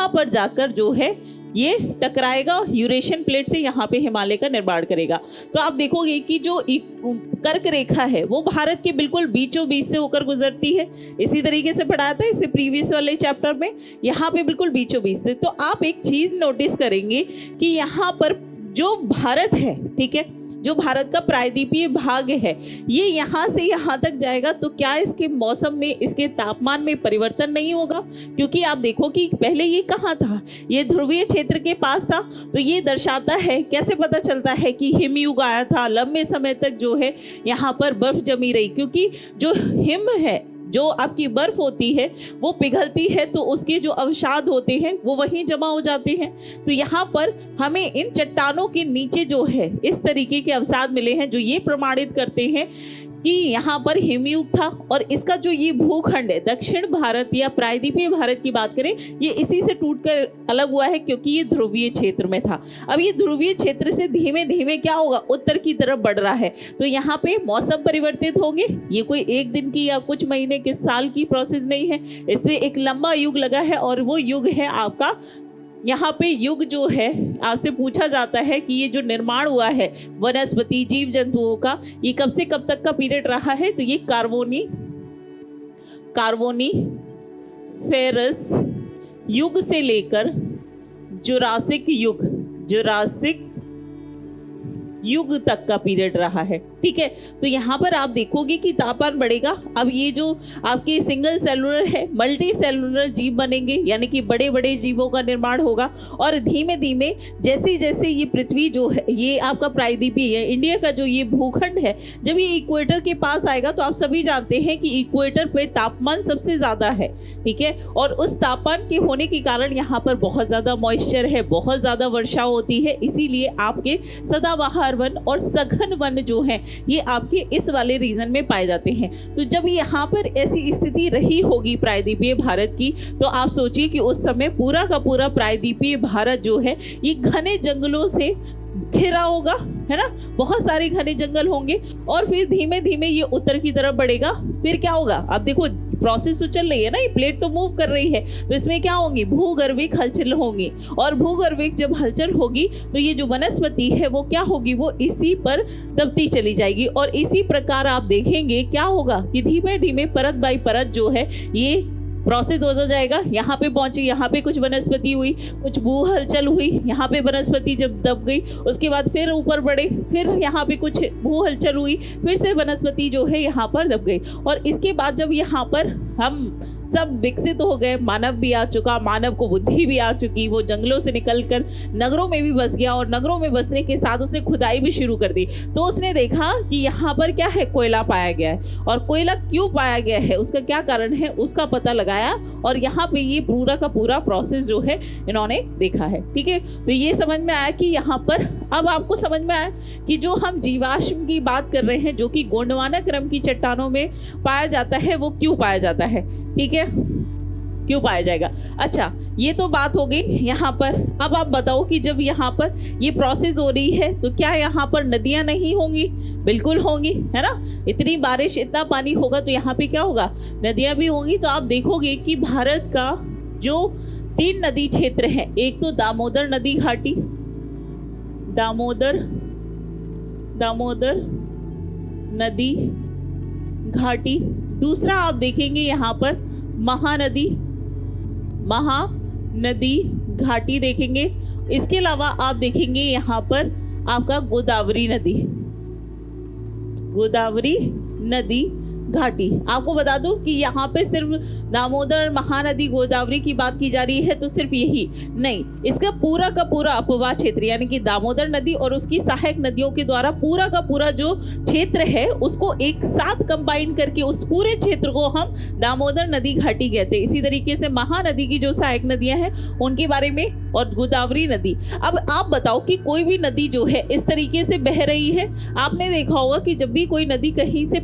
पर जाकर जो है ये टकराएगा यूरेशियन प्लेट से, यहाँ पे हिमालय का निर्माण करेगा। तो आप देखोगे कि जो कर्क रेखा है वो भारत के बिल्कुल बीचों बीच से होकर गुजरती है। इसी तरीके से पढ़ाया था इसे प्रीवियस वाले चैप्टर में, यहाँ पे बिल्कुल बीचों बीच से। तो आप एक चीज़ नोटिस करेंगे कि यहाँ पर जो भारत है, ठीक है, जो भारत का प्रायद्वीपीय भाग है, ये यहाँ से यहाँ तक जाएगा तो क्या इसके मौसम में, इसके तापमान में परिवर्तन नहीं होगा? क्योंकि आप देखो कि पहले ये कहाँ था? ये ध्रुवीय क्षेत्र के पास था। तो ये दर्शाता है, कैसे पता चलता है कि हिमयुग आया था, लंबे समय तक जो है यहाँ पर बर्फ जमी रही, क्योंकि जो हिम है, जो आपकी बर्फ होती है वो पिघलती है तो उसके जो अवसाद होते हैं वो वहीं जमा हो जाते हैं। तो यहाँ पर हमें इन चट्टानों के नीचे जो है इस तरीके के अवसाद मिले हैं जो ये प्रमाणित करते हैं कि यहाँ पर हिमयुग था। और इसका जो ये भूखंड है, दक्षिण भारत या प्रायद्वीपीय भारत की बात करें, ये इसी से टूटकर अलग हुआ है क्योंकि ये ध्रुवीय क्षेत्र में था। अब ये ध्रुवीय क्षेत्र से धीमे धीमे क्या होगा? उत्तर की तरफ बढ़ रहा है। तो यहाँ पे मौसम परिवर्तित होंगे। ये कोई एक दिन की या कुछ महीने के, साल की प्रोसेस नहीं है, इसमें एक लंबा युग लगा है। और वो युग है आपका, यहाँ पे युग जो है आपसे पूछा जाता है कि ये जो निर्माण हुआ है वनस्पति जीव जंतुओं का, ये कब से कब तक का पीरियड रहा है? तो ये कार्बोनीफेरस युग से लेकर जुरासिक युग तक का पीरियड रहा है, ठीक है। तो यहाँ पर आप देखोगे कि तापमान बढ़ेगा। अब ये जो आपके सिंगल सेलुलर है, मल्टी सेलुलर जीव बनेंगे, यानी कि बड़े बड़े जीवों का निर्माण होगा। और धीमे धीमे जैसे जैसे ये पृथ्वी जो है, ये आपका प्रायद्वीपीय है, इंडिया का जो ये भूखंड है, जब ये इक्वेटर के पास आएगा तो आप सभी जानते हैं कि इक्वेटर पे तापमान सबसे ज़्यादा है, ठीक है। और उस तापमान के होने के कारण यहाँ पर बहुत ज़्यादा मॉइस्चर है, बहुत ज़्यादा वर्षा होती है। इसीलिए आपके सदाबहार वन और सघन वन जो हैं ये आपके इस वाले रीजन में पाए जाते हैं। तो जब यहाँ पर ऐसी स्थिति रही होगी प्रायद्वीपीय भारत की, तो आप सोचिए कि उस समय पूरा का पूरा प्रायद्वीपीय भारत जो है ये घने जंगलों से घिरा होगा, है ना। बहुत सारे घने जंगल होंगे और फिर धीमे धीमे ये उत्तर की तरफ बढ़ेगा। फिर क्या होगा? अब देखो प्रोसेस तो चल रही है ना, ये प्लेट तो मूव कर रही है, तो इसमें क्या होंगी, भूगर्भिक हलचल होंगी। और भूगर्भिक जब हलचल होगी तो ये जो वनस्पति है वो क्या होगी, वो इसी पर दबती चली जाएगी। और इसी प्रकार आप देखेंगे क्या होगा कि धीमे धीमे परत बाई परत जो है ये प्रोसेस होता जाएगा। यहाँ पे पहुंची, यहाँ पे कुछ वनस्पति हुई, कुछ भू हलचल हुई, यहाँ पे वनस्पति जब दब गई, उसके बाद फिर ऊपर बढ़े, फिर यहाँ पे कुछ भू हलचल हुई, फिर से वनस्पति जो है यहाँ पर दब गई। और इसके बाद जब यहाँ पर हम सब विकसित हो गए, मानव भी आ चुका, मानव को बुद्धि भी आ चुकी, वो जंगलों से निकलकर नगरों में भी बस गया और नगरों में बसने के साथ उसने खुदाई भी शुरू कर दी। तो उसने देखा कि यहाँ पर क्या है, कोयला पाया गया है। और कोयला क्यों पाया गया है, उसका क्या कारण है, उसका पता लगाया और यहाँ पे ये पूरा का पूरा प्रोसेस जो है इन्होंने देखा है। ठीक है, तो ये समझ में आया कि यहाँ पर अब आपको समझ में आया कि जो हम जीवाश्म की बात कर रहे हैं, जो कि गोंडवाना क्रम की चट्टानों में पाया जाता है, वो क्यों पाया जाता है। ठीक है, क्यों पाया जाएगा। अच्छा, ये तो बात हो गई यहाँ पर। अब आप बताओ कि जब यहाँ पर ये प्रोसेस हो रही है तो क्या यहाँ पर नदियाँ नहीं होंगी, बिल्कुल होंगी, है ना। इतनी बारिश, इतना पानी होगा तो यहाँ पे क्या होगा, नदियाँ भी होंगी। तो आप देखोगे कि भारत का जो 3 नदी क्षेत्र है, एक तो दामोदर नदी घाटी, दामोदर नदी घाटी, दूसरा आप देखेंगे यहाँ पर महानदी घाटी देखेंगे। इसके अलावा आप देखेंगे यहाँ पर आपका गोदावरी नदी घाटी। आपको बता दूं कि यहाँ पे सिर्फ दामोदर, महानदी, गोदावरी की बात की जा रही है तो सिर्फ यही नहीं, इसका पूरा का पूरा अपवाह क्षेत्र यानी कि दामोदर नदी और उसकी सहायक नदियों के द्वारा पूरा का पूरा जो क्षेत्र है उसको एक साथ कंबाइन करके उस पूरे क्षेत्र को हम दामोदर नदी घाटी कहते हैं। इसी तरीके से महानदी की जो सहायक नदियां हैं उनके बारे में, और गोदावरी नदी। अब आप बताओ कि कोई भी नदी जो है इस तरीके से बह रही है, आपने देखा होगा कि जब भी कोई नदी कहीं से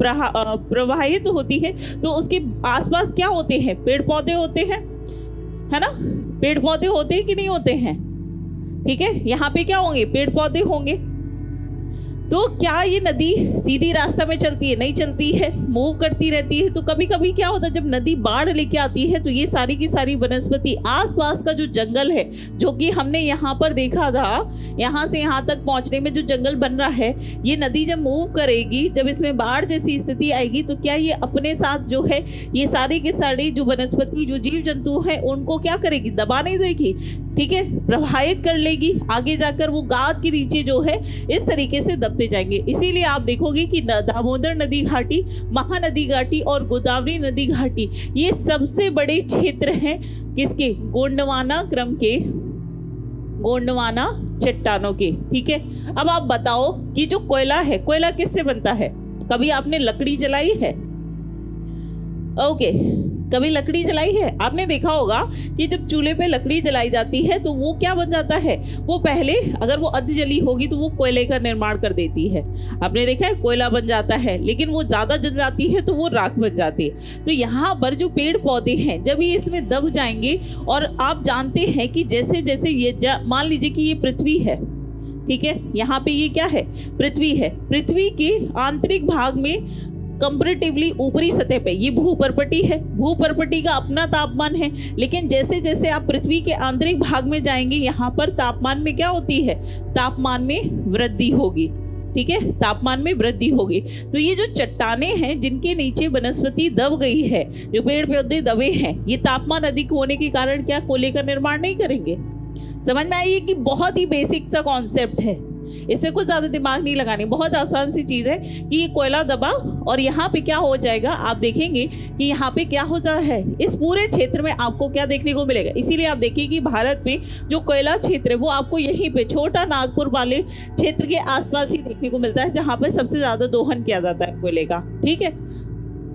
प्रवाहित होती है तो उसके आसपास क्या होते हैं, पेड़ पौधे होते हैं, है ना। पेड़ पौधे होते हैं कि नहीं होते हैं, ठीक है। यहाँ पे क्या होंगे, पेड़ पौधे होंगे। तो क्या ये नदी सीधी रास्ता में चलती है, नहीं चलती है, मूव करती रहती है। तो कभी कभी क्या होता है, जब नदी बाढ़ लेके आती है तो ये सारी की सारी वनस्पति, आसपास का जो जंगल है, जो कि हमने यहाँ पर देखा था, यहाँ से यहाँ तक पहुँचने में जो जंगल बन रहा है, ये नदी जब मूव करेगी, जब इसमें बाढ़ जैसी स्थिति आएगी तो क्या ये अपने साथ जो है ये सारी के सारी जो वनस्पति, जो जीव जंतु है, उनको क्या करेगी, दबा नहीं देगी, ठीक है, प्रवाहित कर लेगी। आगे जाकर वो गाद के नीचे जो है इस तरीके से दबते जाएंगे। इसीलिए आप देखोगे कि दामोदर नदी घाटी, महानदी घाटी और गोदावरी नदी घाटी ये सबसे बड़े क्षेत्र हैं किसके, गोंडवाना क्रम के, गोंडवाना चट्टानों के। ठीक है, अब आप बताओ कि जो कोयला है, कोयला किससे बनता है। कभी आपने लकड़ी जलाई है, ओके, कभी लकड़ी जलाई है। आपने देखा होगा कि जब चूल्हे पे लकड़ी जलाई जाती है तो वो क्या बन जाता है, वो पहले अगर वो अध जली होगी तो वो कोयले का निर्माण कर देती है। आपने देखा है, कोयला बन जाता है, लेकिन वो ज़्यादा जल जाती है तो वो राख बन जाती है। तो यहाँ पर जो पेड़ पौधे हैं, जब ये इसमें दब जाएंगे, और आप जानते हैं कि जैसे जैसे ये मान लीजिए कि ये पृथ्वी है, ठीक है, यहाँ पे ये क्या है, पृथ्वी है। पृथ्वी के आंतरिक भाग में कंपैरेटिवली ऊपरी सतह पे ये भूपर्पटी है, भूपर्पटी का अपना तापमान है, लेकिन जैसे जैसे आप पृथ्वी के आंतरिक भाग में जाएंगे, यहाँ पर तापमान में क्या होती है, तापमान में वृद्धि होगी, ठीक है, तापमान में वृद्धि होगी। तो ये जो चट्टानें हैं जिनके नीचे वनस्पति दब गई है, जो पेड़ पौधे दबे हैं, ये तापमान अधिक होने के कारण क्या कोयले का निर्माण नहीं करेंगे। समझ में आई कि बहुत ही बेसिक सा कॉन्सेप्ट है, इसमें कुछ ज़्यादा दिमाग नहीं लगानी, बहुत आसान सी चीज़ है कि ये कोयला दबा और यहाँ पे क्या हो जाएगा, आप देखेंगे कि यहाँ पे क्या होता है, इस पूरे क्षेत्र में आपको क्या देखने को मिलेगा। इसीलिए आप देखिए कि भारत में जो कोयला क्षेत्र है वो आपको यहीं पे छोटा नागपुर वाले क्षेत्र के आसपास ही देखने को मिलता है, जहाँ पर सबसे ज़्यादा दोहन किया जाता है कोयले का। ठीक है,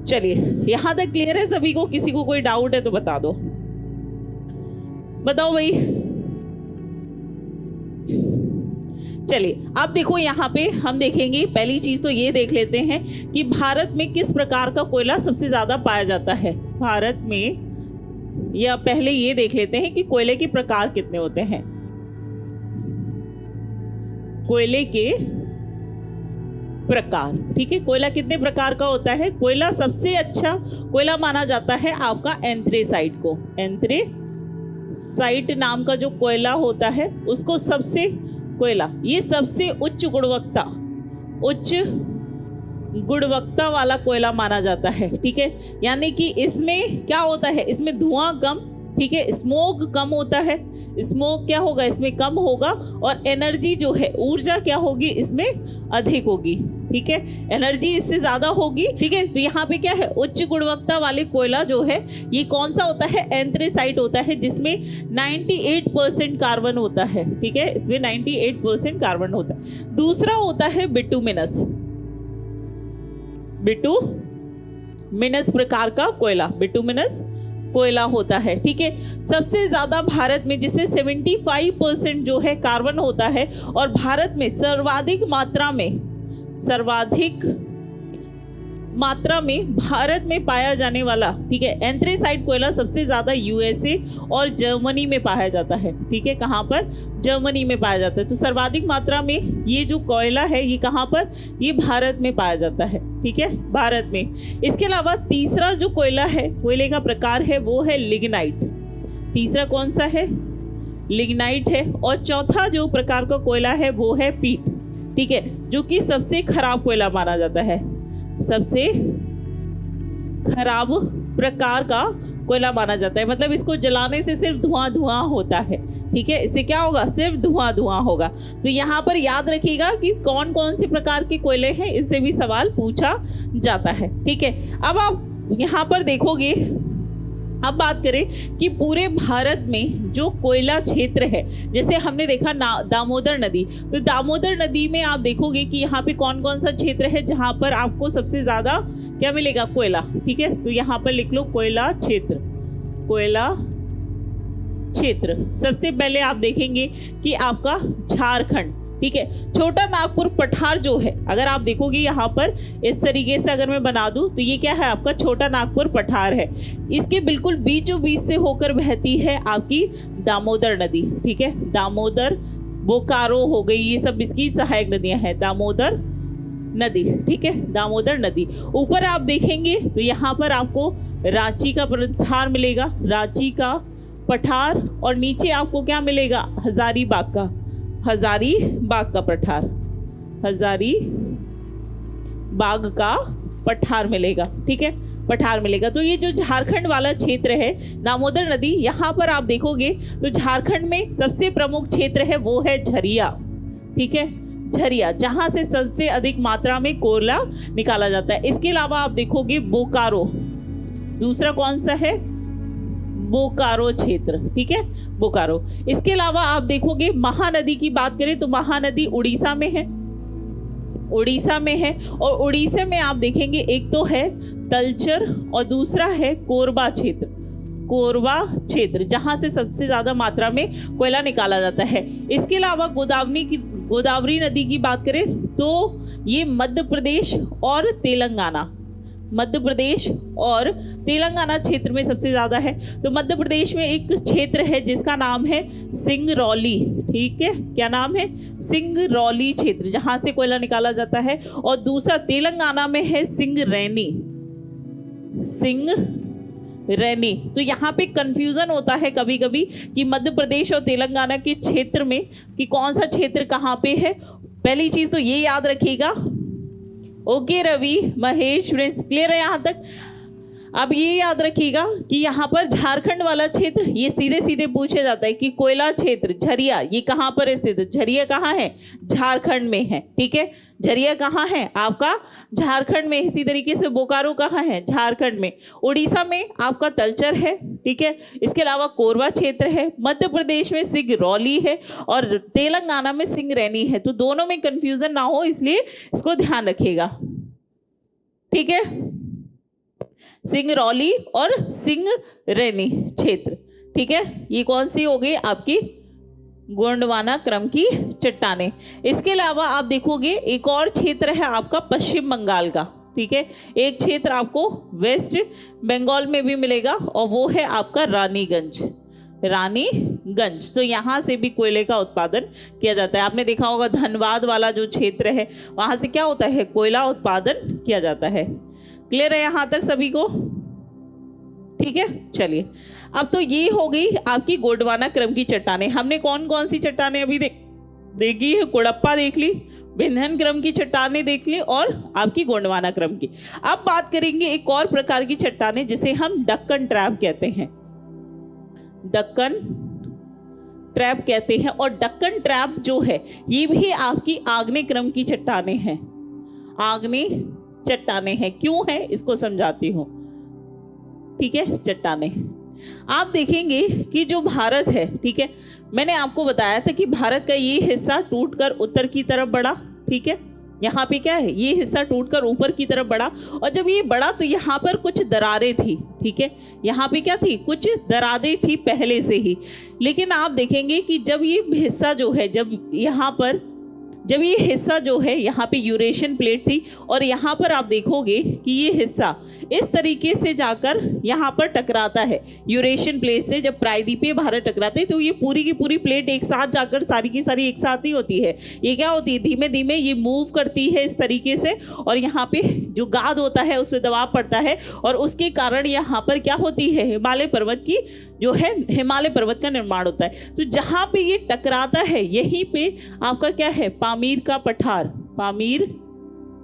चलिए यहाँ तक क्लियर है सभी को, किसी को कोई डाउट है तो बता दो, बताओ भाई। चलिए अब देखो यहाँ पे हम देखेंगे, पहली चीज तो ये देख लेते हैं कि भारत में किस प्रकार का कोयला सबसे ज्यादा पाया जाता है भारत में, या पहले ये देख लेते हैं कि कोयले के प्रकार कितने होते हैं। कोयले के प्रकार। ठीक है, कोयला कितने प्रकार का होता है? कोयला सबसे अच्छा कोयला माना जाता है आपका एंथ्रेसाइट को। एंथ्रेसाइट नाम का जो कोयला होता है उसको सबसे कोयला, ये सबसे उच्च गुणवत्ता वाला कोयला माना जाता है। ठीक है, यानी कि इसमें क्या होता है, इसमें धुआं कम, ठीक है, स्मोक कम होता है। स्मोक क्या होगा, इसमें कम होगा, और एनर्जी जो है, ऊर्जा क्या होगी, इसमें अधिक होगी। ठीक है, एनर्जी इससे ज़्यादा होगी। ठीक है, तो यहाँ पे क्या है, उच्च गुणवत्ता वाले कोयला जो है ये कौन सा होता है? एंथ्रेसाइट होता है, जिसमें 98% कार्बन होता है। ठीक है, इसमें 98% कार्बन होता है। दूसरा होता है बिटुमिनस प्रकार का कोयला, बिटुमिनस कोयला होता है। ठीक है, सबसे ज्यादा भारत में, जिसमें 75% जो है कार्बन होता है, और भारत में सर्वाधिक मात्रा में भारत में पाया जाने वाला, ठीक है, एंथ्रेसाइट कोयला सबसे ज्यादा यूएसए और जर्मनी में पाया जाता है। ठीक है, कहाँ पर? जर्मनी में पाया जाता है। तो सर्वाधिक मात्रा में ये जो कोयला है ये कहाँ पर? ये भारत में पाया जाता है। ठीक है, भारत में। इसके अलावा तीसरा जो कोयला है, कोयले का प्रकार है, वो है लिग्नाइट। तीसरा कौन सा है? लिग्नाइट है। और चौथा जो प्रकार का कोयला है वो है पीट। ठीक है, जो कि सबसे खराब कोयला माना जाता है, सबसे खराब प्रकार का कोयला माना जाता है। मतलब इसको जलाने से सिर्फ धुआं होता है। ठीक है, इससे क्या होगा? सिर्फ धुआं होगा। तो यहाँ पर याद रखिएगा कि कौन कौन से प्रकार के कोयले हैं, इससे भी सवाल पूछा जाता है। ठीक है, अब आप यहाँ पर देखोगे, अब बात करें कि पूरे भारत में जो कोयला क्षेत्र है, जैसे हमने देखा दामोदर नदी, तो दामोदर नदी में आप देखोगे कि यहाँ पे कौन कौन सा क्षेत्र है जहाँ पर आपको सबसे ज़्यादा क्या मिलेगा? कोयला। ठीक है, तो यहाँ पर लिख लो कोयला क्षेत्र। सबसे पहले आप देखेंगे कि आपका झारखंड। ठीक है, छोटा नागपुर पठार जो है, अगर आप देखोगे यहाँ पर इस तरीके से अगर मैं बना दूं तो ये क्या है? आपका छोटा नागपुर पठार है। इसके बिल्कुल बीचों बीच से होकर बहती है आपकी दामोदर नदी। ठीक है, दामोदर, बोकारो हो गई, ये सब इसकी सहायक नदियां हैं। दामोदर नदी, ठीक है, दामोदर नदी। ऊपर आप देखेंगे तो यहाँ पर आपको रांची का पठार मिलेगा, रांची का पठार, और नीचे आपको क्या मिलेगा? हजारीबाग का पठार, हजारीबाग का पठार मिलेगा। ठीक है, पठार मिलेगा। तो ये जो झारखंड वाला क्षेत्र है, दामोदर नदी, यहाँ पर आप देखोगे तो झारखंड में सबसे प्रमुख क्षेत्र है वो है झरिया। ठीक है, झरिया, जहाँ से सबसे अधिक मात्रा में कोयला निकाला जाता है। इसके अलावा आप देखोगे बोकारो, दूसरा कौन सा है? बोकारो क्षेत्र। ठीक है, बोकारो। इसके अलावा आप देखोगे महानदी की बात करें तो महानदी उड़ीसा में है, और उड़ीसा में आप देखेंगे एक तो है तलचर और दूसरा है कोरबा क्षेत्र, जहां से सबसे ज्यादा मात्रा में कोयला निकाला जाता है। इसके अलावा गोदावरी नदी की बात करें तो ये मध्य प्रदेश और तेलंगाना क्षेत्र में सबसे ज़्यादा है। तो मध्य प्रदेश में एक क्षेत्र है जिसका नाम है सिंगरौली। ठीक है, क्या नाम है? सिंगरौली क्षेत्र, जहाँ से कोयला निकाला जाता है। और दूसरा तेलंगाना में है सिंगरैनी। तो यहाँ पे कंफ्यूजन होता है कभी कभी कि मध्य प्रदेश और तेलंगाना के क्षेत्र में कि कौन सा क्षेत्र कहाँ पे है। पहली चीज़ तो ये याद रखिएगा। Okay Ravi, Mahesh, friends clear है यहाँ तक? अब ये याद रखिएगा कि यहाँ पर झारखंड वाला क्षेत्र, ये सीधे सीधे पूछा जाता है कि कोयला क्षेत्र झरिया ये कहाँ पर स्थित है? झरिया कहाँ है? झारखंड में है। ठीक है, झरिया कहाँ है? आपका झारखंड में। इसी तरीके से बोकारो कहाँ है? झारखंड में। उड़ीसा में आपका तलचर है। ठीक है, इसके अलावा कोरबा क्षेत्र है। मध्य प्रदेश में सिंगरौली है और तेलंगाना में सिंगरैनी है। तो दोनों में कंफ्यूजन ना हो, इसलिए इसको ध्यान रखिएगा। ठीक है, सिंगरौली और सिंगरैनी क्षेत्र। ठीक है, ये कौन सी हो गई? आपकी गोंडवाना क्रम की चट्टानें। इसके अलावा आप देखोगे एक और क्षेत्र है आपका पश्चिम बंगाल का। ठीक है, एक क्षेत्र आपको वेस्ट बंगाल में भी मिलेगा और वो है आपका रानीगंज। रानीगंज। तो यहाँ से भी कोयले का उत्पादन किया जाता है। आपने देखा होगा धनबाद वाला जो क्षेत्र है वहाँ से क्या होता है, कोयला उत्पादन किया जाता है। क्लियर है यहाँ तक सभी को? ठीक है, चलिए अब तो ये हो गई आपकी गोंडवाना क्रम की चट्टानें। हमने कौन कौन सी चट्टानें अभी देखी है? कुड़प्पा देख ली, विंध्यन क्रम की चट्टानें देख ली और आपकी गोंडवाना क्रम की। अब बात करेंगे एक और प्रकार की चट्टानें जिसे हम डक्कन ट्रैप कहते हैं। डक्कन ट्रैप कहते हैं। और डक्कन ट्रैप जो है ये भी आपकी आग्नेय क्रम की चट्टानें हैं। आग्नेय चट्टानें हैं। क्यों है इसको समझाती हूँ। ठीक है, चट्टानें आप देखेंगे कि जो भारत है, ठीक है, मैंने आपको बताया था कि भारत का ये हिस्सा टूटकर उत्तर की तरफ बढ़ा। ठीक है, यहाँ पे क्या है, ये हिस्सा टूटकर ऊपर की तरफ बढ़ा। और जब ये बढ़ा तो यहाँ पर कुछ दरारें थी। ठीक है, यहाँ पे क्या थी, कुछ दरारें थी पहले से ही। लेकिन आप देखेंगे कि जब ये हिस्सा जो है, जब ये हिस्सा जो है यहाँ पे यूरेशियन प्लेट थी और यहाँ पर आप देखोगे कि ये हिस्सा इस तरीके से जाकर यहाँ पर टकराता है यूरेशियन प्लेट से। जब प्रायद्वीपीय भारत टकराते हैं तो ये पूरी की पूरी प्लेट एक साथ जाकर सारी की सारी एक साथ ही होती है। ये क्या होती है, धीमे धीमे ये मूव करती है इस तरीके से और यहाँ पे जो गाद होता है उसमें दबाव पड़ता है और उसके कारण यहाँ पर क्या होती है, हिमालय पर्वत की जो है, हिमालय पर्वत का निर्माण होता है। तो जहाँ पे ये टकराता है यहीं पे आपका क्या है, पामीर का पठार, पामीर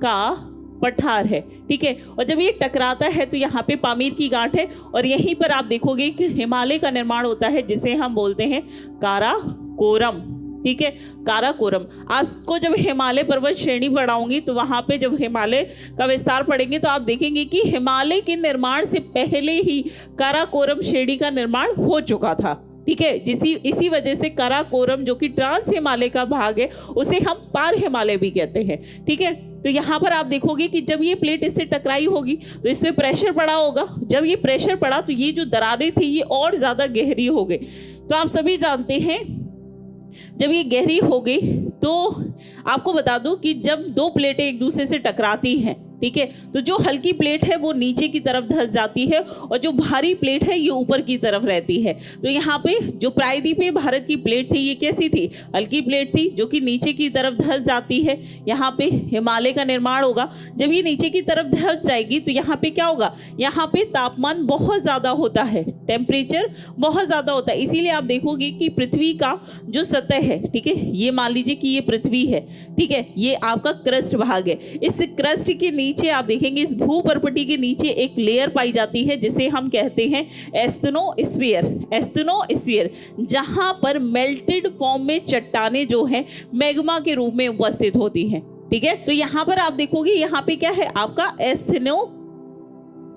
का पठार है। ठीक है, और जब ये टकराता है तो यहाँ पे पामीर की गांठ है और यहीं पर आप देखोगे कि हिमालय का निर्माण होता है जिसे हम बोलते हैं काराकोरम। ठीक है, काराकोरम। आपको जब हिमालय पर्वत श्रेणी बढ़ाऊंगी तो वहाँ पे जब हिमालय का विस्तार पढ़ेंगे तो आप देखेंगे कि हिमालय के निर्माण से पहले ही काराकोरम श्रेणी का निर्माण हो चुका था। ठीक है, इसी वजह से काराकोरम जो कि ट्रांस हिमालय का भाग है उसे हम पार हिमालय भी कहते हैं। ठीक है, तो यहाँ पर आप देखोगे कि जब ये प्लेट इससे टकराई होगी तो इसमें प्रेशर पड़ा होगा। जब ये प्रेशर पड़ा तो ये जो दरारें थी ये और ज़्यादा गहरी हो गई। तो आप सभी जानते हैं जब ये गहरी हो गई तो आपको बता दूं कि जब दो प्लेटें एक दूसरे से टकराती हैं, ठीक है, तो जो हल्की प्लेट है वो नीचे की तरफ धंस जाती है और जो भारी प्लेट है ये ऊपर की तरफ रहती है। तो यहाँ पे जो प्रायद्वीपीय भारत की प्लेट थी ये कैसी थी, हल्की प्लेट थी जो कि नीचे की तरफ धंस जाती है। यहाँ पे हिमालय का निर्माण होगा। जब ये नीचे की तरफ धंस जाएगी तो यहाँ पे क्या होगा, यहाँ पे तापमान बहुत ज़्यादा होता है, टेम्परेचर बहुत ज़्यादा होता है। इसीलिए आप देखोगे कि पृथ्वी का जो सतह है, ठीक है, ये मान लीजिए कि ये पृथ्वी है, ठीक है, ये आपका क्रस्ट भाग है। इस क्रस्ट के नीचे आप देखेंगे, इस भूपर्पटी के नीचे एक लेयर पाई जाती है जिसे हम कहते हैं एस्थेनोस्फीयर। एस्थेनोस्फीयर जहां पर मेल्टेड फॉर्म में चट्टानें जो है मैग्मा के रूप में उपस्थित होती हैं। ठीक है, तो यहां पर आप देखोगे यहाँ पे क्या है, आपका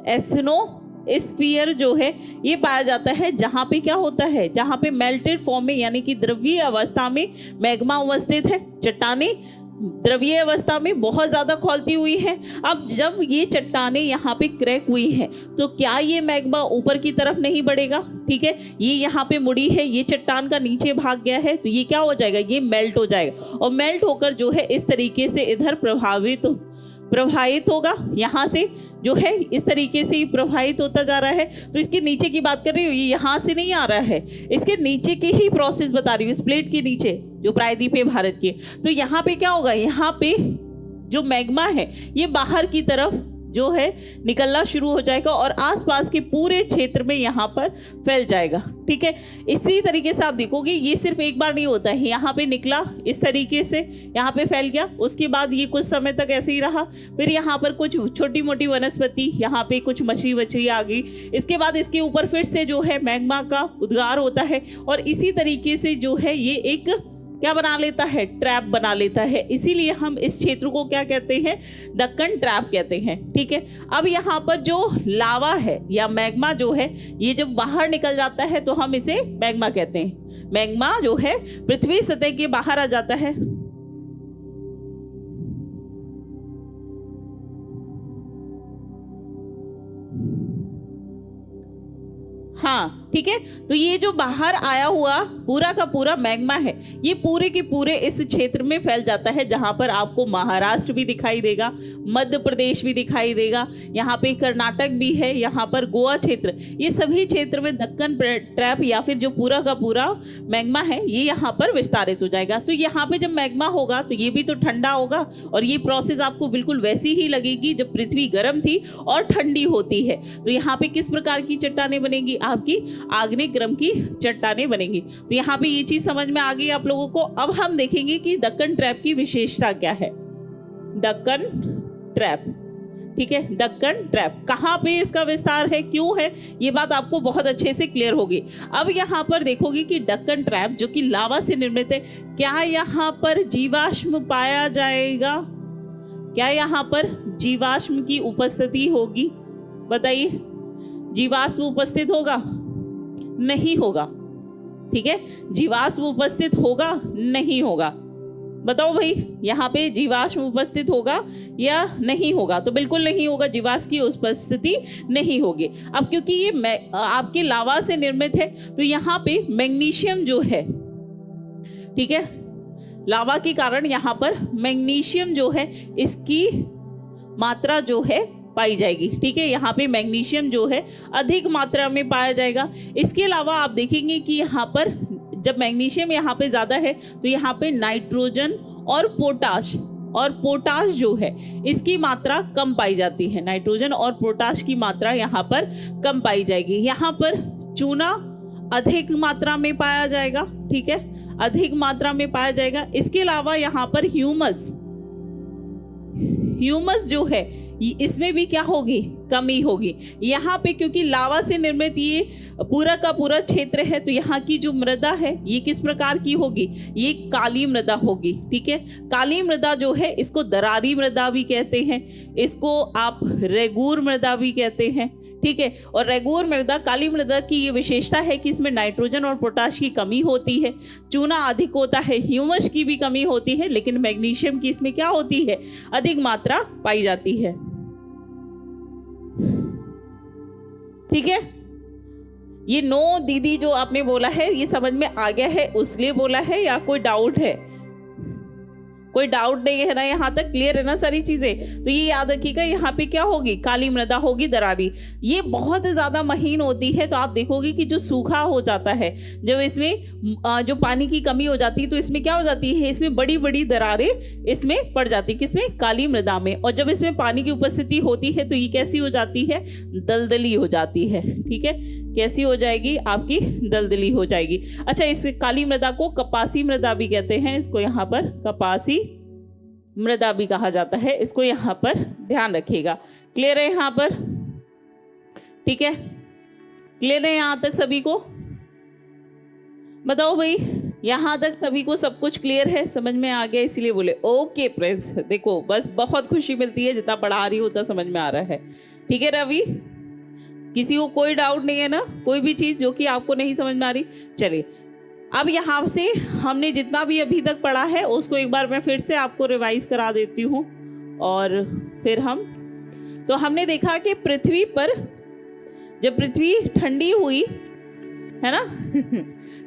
एस्थेनोस्फीयर जो है ये पाया जाता है जहां पे क्या होता है, जहां पे मेल्टेड फॉर्म में यानी कि द्रवीय अवस्था में मैग्मा उपस्थित है। चट्टानें द्रवीय अवस्था में बहुत ज़्यादा खौलती हुई है। अब जब ये चट्टानें यहाँ पे क्रैक हुई हैं तो क्या ये मैग्मा ऊपर की तरफ नहीं बढ़ेगा? ठीक है, ये यहाँ पे मुड़ी है, ये चट्टान का नीचे भाग गया है तो ये क्या हो जाएगा, ये मेल्ट हो जाएगा और मेल्ट होकर जो है इस तरीके से इधर प्रवाहित होगा। यहाँ से जो है इस तरीके से ही प्रवाहित होता जा रहा है। तो इसके नीचे की बात कर रही हूँ, ये यहाँ से नहीं आ रहा है, इसके नीचे की ही प्रोसेस बता रही हूँ, इस प्लेट के नीचे जो प्रायद्वीपीय भारत की। तो यहाँ पे क्या होगा, यहाँ पे जो मैग्मा है ये बाहर की तरफ जो है निकलना शुरू हो जाएगा और आसपास के पूरे क्षेत्र में यहाँ पर फैल जाएगा। ठीक है, इसी तरीके से आप देखोगे ये सिर्फ एक बार नहीं होता है, यहाँ पे निकला इस तरीके से, यहाँ पे फैल गया, उसके बाद ये कुछ समय तक ऐसे ही रहा, फिर यहाँ पर कुछ छोटी मोटी वनस्पति, यहाँ पे कुछ मछली वछली आ गई, इसके बाद इसके ऊपर फिर से जो है मैग्मा का उद्गार होता है और इसी तरीके से जो है ये एक क्या बना लेता है, ट्रैप बना लेता है। इसीलिए हम इस क्षेत्र को क्या कहते हैं, दक्कन ट्रैप कहते हैं। ठीक है, अब यहाँ पर जो लावा है या मैग्मा जो है ये जब बाहर निकल जाता है तो हम इसे मैग्मा कहते हैं। मैग्मा जो है पृथ्वी सतह के बाहर आ जाता है। हाँ, ठीक है। तो ये जो बाहर आया हुआ पूरा का पूरा मैग्मा है, ये पूरे के पूरे इस क्षेत्र में फैल जाता है, जहाँ पर आपको महाराष्ट्र भी दिखाई देगा, मध्य प्रदेश भी दिखाई देगा, यहाँ पे कर्नाटक भी है, यहाँ पर गोवा क्षेत्र, ये सभी क्षेत्र में दक्कन ट्रैप या फिर जो पूरा का पूरा मैग्मा है ये यहाँ पर विस्तारित हो जाएगा। तो यहाँ पे जब मैग्मा होगा तो ये भी तो ठंडा होगा, और ये प्रोसेस आपको बिल्कुल वैसी ही लगेगी जब पृथ्वी गर्म थी और ठंडी होती है। तो यहाँ पे किस प्रकार की चट्टानें बनेगी? आपकी आग्नेय क्रम की चट्टानें बनेंगी। तो यहाँ पे ये चीज समझ में आ गई आप लोगों को। अब हम देखेंगे कि दक्कन ट्रैप की विशेषता क्या है। दक्कन ट्रैप, ठीक है, दक्कन ट्रैप कहाँ पे इसका विस्तार है, क्यों है, ये बात आपको बहुत अच्छे से क्लियर होगी। अब यहाँ पर देखोगे कि दक्कन ट्रैप जो कि लावा से निर्मित है, क्या यहाँ पर जीवाश्म पाया जाएगा? क्या यहाँ पर जीवाश्म की उपस्थिति होगी? बताइए, जीवाश्म उपस्थित होगा? नहीं होगा, ठीक है, जीवाश्म उपस्थित होगा? नहीं होगा। बताओ भाई, यहाँ पे जीवाश्म उपस्थित होगा या नहीं होगा? तो बिल्कुल नहीं होगा, जीवाश्म की उपस्थिति नहीं होगी। अब क्योंकि ये आपके लावा से निर्मित है तो यहाँ पे मैग्नीशियम जो है, ठीक है, लावा के कारण यहाँ पर मैग्नीशियम जो है इसकी मात्रा जो है पाई जाएगी, ठीक है, यहाँ पे मैग्नीशियम जो है अधिक मात्रा में पाया जाएगा। इसके अलावा आप देखेंगे कि यहाँ पर जब मैग्नीशियम यहाँ पे ज़्यादा है तो यहाँ पे नाइट्रोजन और पोटाश जो है इसकी मात्रा कम पाई जाती है। नाइट्रोजन और पोटाश की मात्रा यहाँ पर कम पाई जाएगी। यहाँ पर चूना अधिक मात्रा में पाया जाएगा, ठीक है, अधिक मात्रा में पाया जाएगा। इसके अलावा यहाँ पर ह्यूमस जो है इसमें भी क्या होगी? कमी होगी। यहाँ पे क्योंकि लावा से निर्मित ये पूरा का पूरा क्षेत्र है तो यहाँ की जो मृदा है ये किस प्रकार की होगी? ये काली मृदा होगी, ठीक है। काली मृदा जो है इसको दरारी मृदा भी कहते हैं, इसको आप रेगूर मृदा भी कहते हैं, ठीक है। और रेगूर मृदा, काली मृदा की ये विशेषता है कि इसमें नाइट्रोजन और पोटाश की कमी होती है, चूना अधिक होता है, ह्यूमस की भी कमी होती है, लेकिन मैग्नीशियम की इसमें क्या होती है? अधिक मात्रा पाई जाती है, ठीक है। ये नो दीदी जो आपने बोला है ये समझ में आ गया है उसलिए बोला है या कोई डाउट है? कोई डाउट नहीं है ना? यहाँ तक क्लियर है ना सारी चीजें? तो ये याद रखिएगा, यहाँ पे क्या होगी? काली मृदा होगी, दरारी। ये बहुत ज़्यादा महीन होती है तो आप देखोगे कि जो सूखा हो जाता है, जब इसमें जो पानी की कमी हो जाती है तो इसमें क्या हो जाती है? इसमें बड़ी बड़ी दरारें इसमें पड़ जाती है। किसमें? काली मृदा में। और जब इसमें पानी की उपस्थिति होती है तो ये कैसी हो जाती है? दलदली हो जाती है, ठीक है। कैसी हो जाएगी? आपकी दलदली हो जाएगी। अच्छा, इस काली मृदा को कपासी मृदा भी कहते हैं, इसको यहाँ पर कपासी मृदा भी कहा जाता है, इसको यहाँ पर ध्यान रखिएगा। क्लियर है यहाँ पर? ठीक है, क्लियर है यहाँ तक सभी को? बताओ भाई, यहाँ तक सभी को सब कुछ क्लियर है, समझ में आ गया? इसीलिए बोले ओके प्रेस। देखो बस बहुत खुशी मिलती है, जितना पढ़ा रही होता समझ में आ रहा है। ठीक है रवि, किसी को कोई डाउट नहीं है ना? कोई भी चीज़ जो कि आपको नहीं समझ में आ रही? चलिए, अब यहाँ से हमने जितना भी अभी तक पढ़ा है उसको एक बार मैं फिर से आपको रिवाइज करा देती हूँ। और फिर हमने देखा कि पृथ्वी पर जब पृथ्वी ठंडी हुई है ना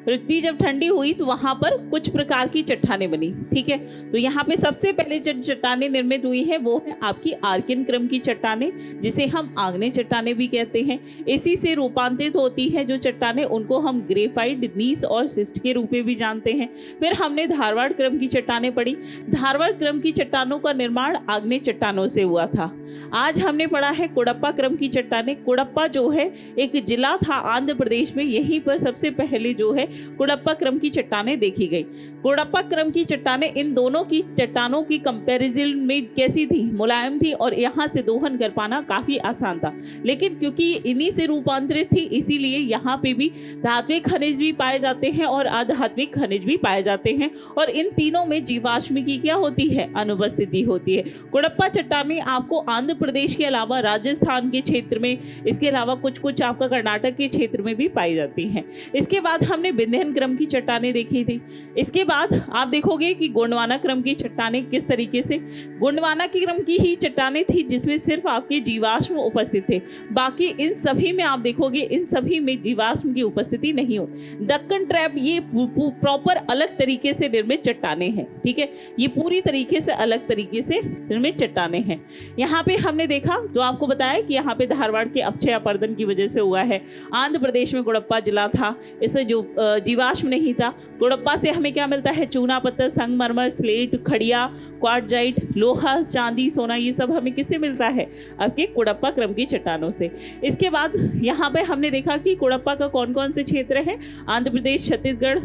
पृथ्वी जब ठंडी हुई तो वहाँ पर कुछ प्रकार की चट्टानें बनी। ठीक है, तो यहाँ पे सबसे पहले जो चट्टानें निर्मित हुई है वो है आपकी आर्कियन क्रम की चट्टानें, जिसे हम आग्नेय चट्टानें भी कहते हैं। इसी से रूपांतरित होती है जो चट्टानें, उनको हम ग्रेफाइट, नीस और सिस्ट के रूप में भी जानते हैं। फिर हमने धारवाड़ क्रम की चट्टानें पढ़ी। धारवाड़ क्रम की चट्टानों का निर्माण आग्नेय चट्टानों से हुआ था। आज हमने पढ़ा है कुड़प्पा क्रम की चट्टानें। कुड़प्पा जो है एक जिला था आंध्र प्रदेश में, यहीं पर सबसे पहले जो है कुड़प्पा क्रम की चट्टानें देखी गई। कुड़प्पा क्रम की चट्टानें इन दोनों की चट्टानों की कंपैरिजन में कैसी थी? मुलायम थी, और यहाँ से दोहन कर पाना काफी आसान था। लेकिन क्योंकि ये इन्हीं से रूपांतरित थी, इसीलिए यहाँ पे भी धात्विक खनिज भी पाए जाते हैं और अधात्विक खनिज भी पाए जाते हैं, और इन तीनों में जीवाश्म की क्या होती है? अनुपस्थिति होती है। कुड़प्पा चट्टानें आपको आंध्र प्रदेश के अलावा राजस्थान के क्षेत्र में, इसके अलावा कुछ कुछ आपका कर्नाटक के क्षेत्र में भी पाई जाती हैं। इसके बाद हमने हमने विंध्यन क्रम की चट्टानें देखी थी। इसके बाद आप देखोगे कि गोंडवाना क्रम की चट्टानें किस तरीके से, गोंडवाना की क्रम की ही चट्टानें थी जिसमें सिर्फ आपके जीवाश्म उपस्थित थे। बाकी इन सभी में आप देखोगे इन सभी में जीवाश्म की उपस्थिति नहीं हो। दक्कन ट्रैप ये प्रॉपर अलग तरीके से निर्मित चट्टानें हैं, ठीक है, ये पूरी तरीके से अलग तरीके से निर्मित चट्टानें हैं। यहाँ पे हमने देखा तो आपको बताया कि यहाँ पे धारवाड़ के अपक्षय अपर्दन की वजह से हुआ है। आंध्र प्रदेश में गुड़प्पा जिला था, इसमें जो जीवाश्म नहीं था। गुड़प्पा से हमें क्या मिलता है, चूना पत्थर, संगमरमर, स्लेट, खड़िया, क्वार्टजाइट, लोहा, चांदी, सोना, ये सब हमें किससे मिलता है, आपके कुड़प्पा क्रम की चट्टानों से। इसके बाद यहाँ पे हमने देखा कि कुड़प्पा का कौन कौन से क्षेत्र है, आंध्र प्रदेश, छत्तीसगढ़,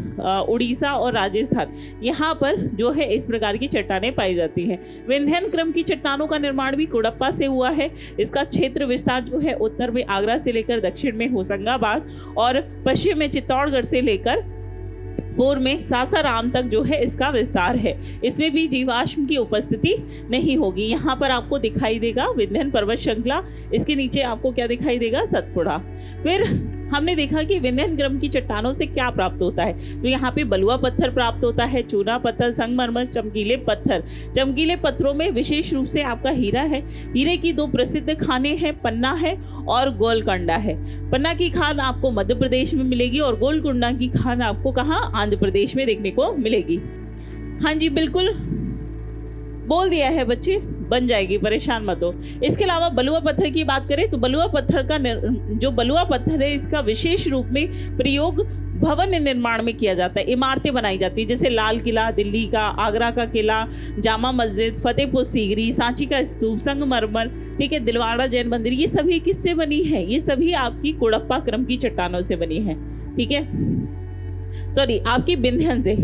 उड़ीसा और राजस्थान, यहाँ पर जो है इस प्रकार की चट्टानें पाई जाती हैं। विंध्यन क्रम की चट्टानों का निर्माण भी कुड़प्पा से हुआ है। इसका क्षेत्र विस्तार जो है उत्तर में आगरा से लेकर दक्षिण में होशंगाबाद और पश्चिम में चित्तौड़गढ़ से लेकर पूर्व में सासाराम तक जो है इसका विस्तार है। इसमें भी जीवाश्म की उपस्थिति नहीं होगी। यहाँ पर आपको दिखाई देगा विंध्यन पर्वत श्रृंखला, इसके नीचे आपको क्या दिखाई देगा, सतपुड़ा। फिर हमने देखा कि विंध्यन क्रम की चट्टानों से क्या प्राप्त होता है, तो यहाँ पे बलुआ पत्थर प्राप्त होता है, चूना पत्थर, संगमरमर, चमकीले पत्थर। चमकीले पत्थरों में विशेष रूप से आपका हीरा है। हीरे की दो प्रसिद्ध खानें हैं, पन्ना है और गोलकोंडा है। पन्ना की खान आपको मध्य प्रदेश में मिलेगी और गोलकोंडा की खान आपको कहाँ, आंध्र प्रदेश में देखने को मिलेगी। हाँ जी बिल्कुल बोल दिया है बच्चे, बन जाएगी, परेशान मत हो। इसके अलावा बलुआ पत्थर की बात करें तो बलुआ पत्थर का जो बलुआ पत्थर है इसका विशेष रूप में प्रयोग भवन निर्माण में किया जाता है, इमारतें बनाई जाती है, जैसे लाल किला दिल्ली का, आगरा का किला, जामा मस्जिद, फतेहपुर सीकरी, सांची का स्तूप, संगमरमर, ठीक है, दिलवाड़ा जैन मंदिर, ये सभी किससे बनी है, ये सभी आपकी कुड़प्पा क्रम की चट्टानों से बनी है, ठीक है, सॉरी आपकी विंध्यन से।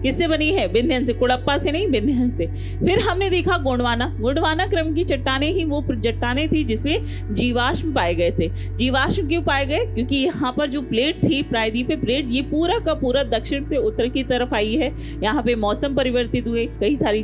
किससे बनी है, विंध्यन से, कुड़प्पा से नहीं, विंध्यन से। फिर हमने देखा गोंडवाना क्रम की चट्टानें ही वो चट्टानें थी जिसमें जीवाश्म पाए गए थे। जीवाश्म क्यों पाए गए, क्योंकि यहाँ पर जो प्लेट थी, प्रायद्वीपीय प्लेट, ये पूरा का पूरा दक्षिण से उत्तर की तरफ आई है। यहाँ पे मौसम परिवर्तित हुए, कई सारी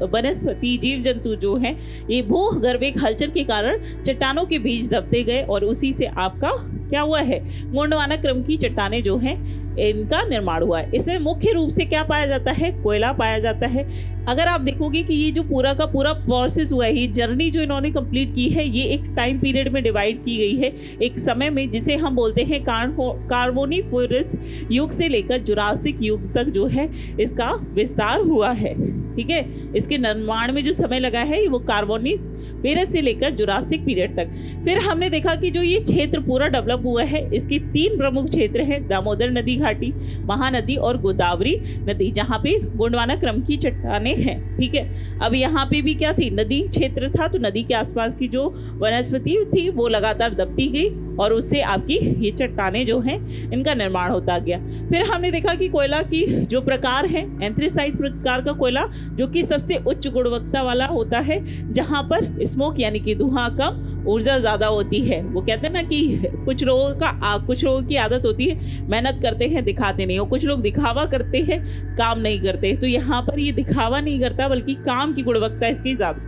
वनस्पति जीव जंतु जो हैं ये भूगर्भिक हलचल के कारण चट्टानों के बीच दबते गए और उसी से आपका क्या हुआ है, गोंडवाना क्रम की चट्टानें जो हैं इनका निर्माण हुआ है। इसमें मुख्य रूप से क्या पाया जाता है, कोयला पाया जाता है। अगर आप देखोगे कि ये जो पूरा का पूरा प्रोसेस हुआ है, ये जर्नी जो इन्होंने कंप्लीट की है, ये एक टाइम पीरियड में डिवाइड की गई है, एक समय में, जिसे हम बोलते हैं कार्बोनिफेरस युग से लेकर जुरासिक युग तक जो है इसका विस्तार हुआ है, ठीक है। इसके निर्माण में जो समय लगा है वो कार्बोनिफेरस से लेकर जुरासिक पीरियड तक। फिर हमने देखा कि जो ये क्षेत्र पूरा डेवलप हुआ है, इसके 3 प्रमुख क्षेत्र हैं, दामोदर नदी घाटी, महानदी और गोदावरी नदी, जहाँ पे गोंडवाना क्रम की चट्टानें हैं, ठीक है। अब यहाँ पे भी क्या थी, नदी क्षेत्र था, तो नदी के आसपास की जो वनस्पति थी वो लगातार दबती गई और उससे आपकी ये चट्टानें जो हैं इनका निर्माण होता गया। फिर हमने देखा कि कोयला की जो प्रकार है, एंथ्रेसाइट प्रकार का कोयला जो कि सबसे उच्च गुणवत्ता वाला होता है, जहाँ पर स्मोक यानी कि धुआं कम, ऊर्जा ज़्यादा होती है। वो कहते हैं ना कि कुछ लोगों की आदत होती है मेहनत करते हैं दिखाते नहीं हो, कुछ लोग दिखावा करते हैं काम नहीं करते, तो यहाँ पर ये दिखावा नहीं करता बल्कि काम की गुणवत्ता इसकी ज़्यादा।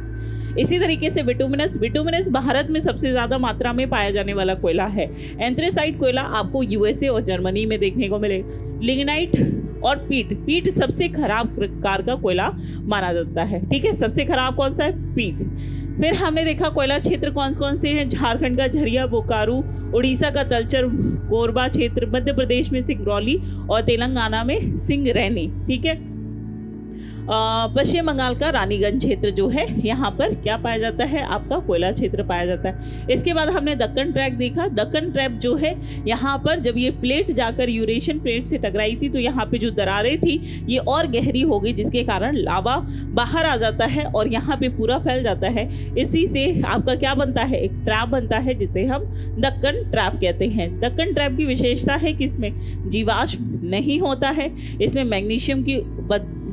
इसी तरीके से बिटुमिनस भारत में सबसे ज़्यादा मात्रा में पाया जाने वाला कोयला है। एंथ्रेसाइट कोयला आपको यूएसए और जर्मनी में देखने को मिलेगा। लिग्नाइट और पीट सबसे खराब प्रकार का कोयला माना जाता है, ठीक है। सबसे खराब कौन सा है, पीट। फिर हमने देखा कोयला क्षेत्र कौन कौन से हैं, झारखंड का झरिया बोकारो, उड़ीसा का तलचर कोरबा क्षेत्र, मध्य प्रदेश में सिंगरौली और तेलंगाना में सिंगरैनी, ठीक है। पश्चिम बंगाल का रानीगंज क्षेत्र जो है यहाँ पर क्या पाया जाता है, आपका कोयला क्षेत्र पाया जाता है। इसके बाद हमने दक्कन ट्रैप देखा। दक्कन ट्रैप जो है यहाँ पर जब ये प्लेट जाकर यूरेशियन प्लेट से टकराई थी तो यहाँ पे जो दरारें थी ये और गहरी हो गई, जिसके कारण लावा बाहर आ जाता है और यहाँ पे पूरा फैल जाता है। इसी से आपका क्या बनता है, एक ट्रैप बनता है जिसे हम दक्कन ट्रैप कहते हैं। दक्कन ट्रैप की विशेषता है कि इसमें जीवाश्म नहीं होता है, इसमें मैग्नीशियम की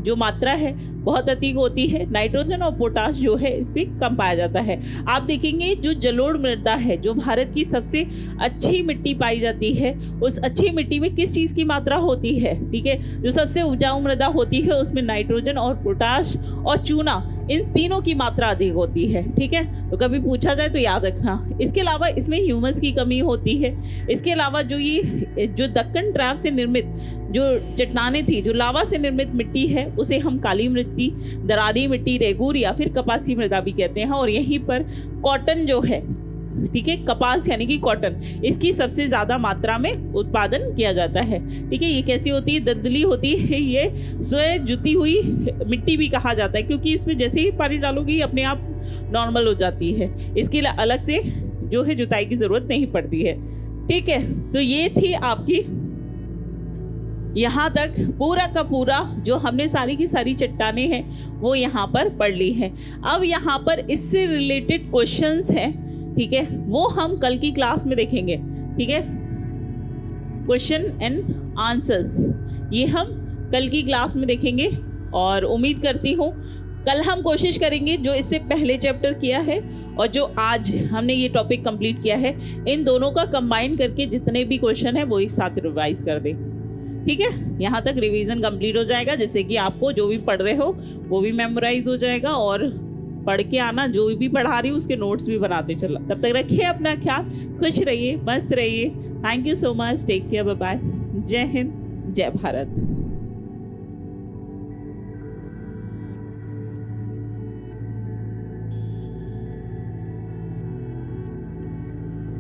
जो मात्रा है बहुत अधिक होती है। नाइट्रोजन और पोटाश जो है इसमें कम पाया जाता है। आप देखेंगे जो जलोढ़ मृदा है, जो भारत की सबसे अच्छी मिट्टी पाई जाती है, उस अच्छी मिट्टी में किस चीज़ की मात्रा होती है, ठीक है, जो सबसे उपजाऊ मृदा होती है उसमें नाइट्रोजन और पोटाश और चूना, इन तीनों की मात्रा अधिक होती है, ठीक है। तो कभी पूछा जाए तो याद रखना। इसके अलावा इसमें ह्यूमस की कमी होती है। इसके अलावा जो दक्कन ट्रैप से निर्मित जो चट्टानें थी, जो लावा से निर्मित मिट्टी है, उसे हम काली मिट्टी, दरारी मिट्टी, रेगूर या फिर कपासी मृदा भी कहते हैं। और यहीं पर कॉटन जो है, ठीक है, कपास यानी कि कॉटन, इसकी सबसे ज़्यादा मात्रा में उत्पादन किया जाता है, ठीक है। ये कैसी होती है? दलदली होती है। ये स्वयं जुती हुई मिट्टी भी कहा जाता है, क्योंकि इसमें जैसे ही पानी डालोगे ये अपने आप नॉर्मल हो जाती है। इसके लिए अलग से जो है जुताई की ज़रूरत नहीं पड़ती है, ठीक है। तो ये थी आपकी यहाँ तक पूरा का पूरा जो हमने सारी की सारी चट्टानें हैं वो यहाँ पर पढ़ ली हैं। अब यहाँ पर इससे रिलेटेड क्वेश्चंस हैं, ठीक है, वो हम कल की क्लास में देखेंगे, ठीक है। क्वेश्चन एंड आंसर्स ये हम कल की क्लास में देखेंगे और उम्मीद करती हूँ कल हम कोशिश करेंगे जो इससे पहले चैप्टर किया है और जो आज हमने ये टॉपिक कंप्लीट किया है, इन दोनों का कंबाइन करके जितने भी क्वेश्चन है वो एक साथ रिवाइज कर दें, ठीक है। यहाँ तक रिवीजन कंप्लीट हो जाएगा, जिससे कि आपको जो भी पढ़ रहे हो वो भी मेमोराइज हो जाएगा और पढ़ के आना, जो भी पढ़ा रही हूँ उसके नोट्स भी बनाते चला। तब तक रखिए अपना ख्याल, खुश रहिए, मस्त रहिए। Thank you so much, take care, bye bye, जय हिंद, जय भारत।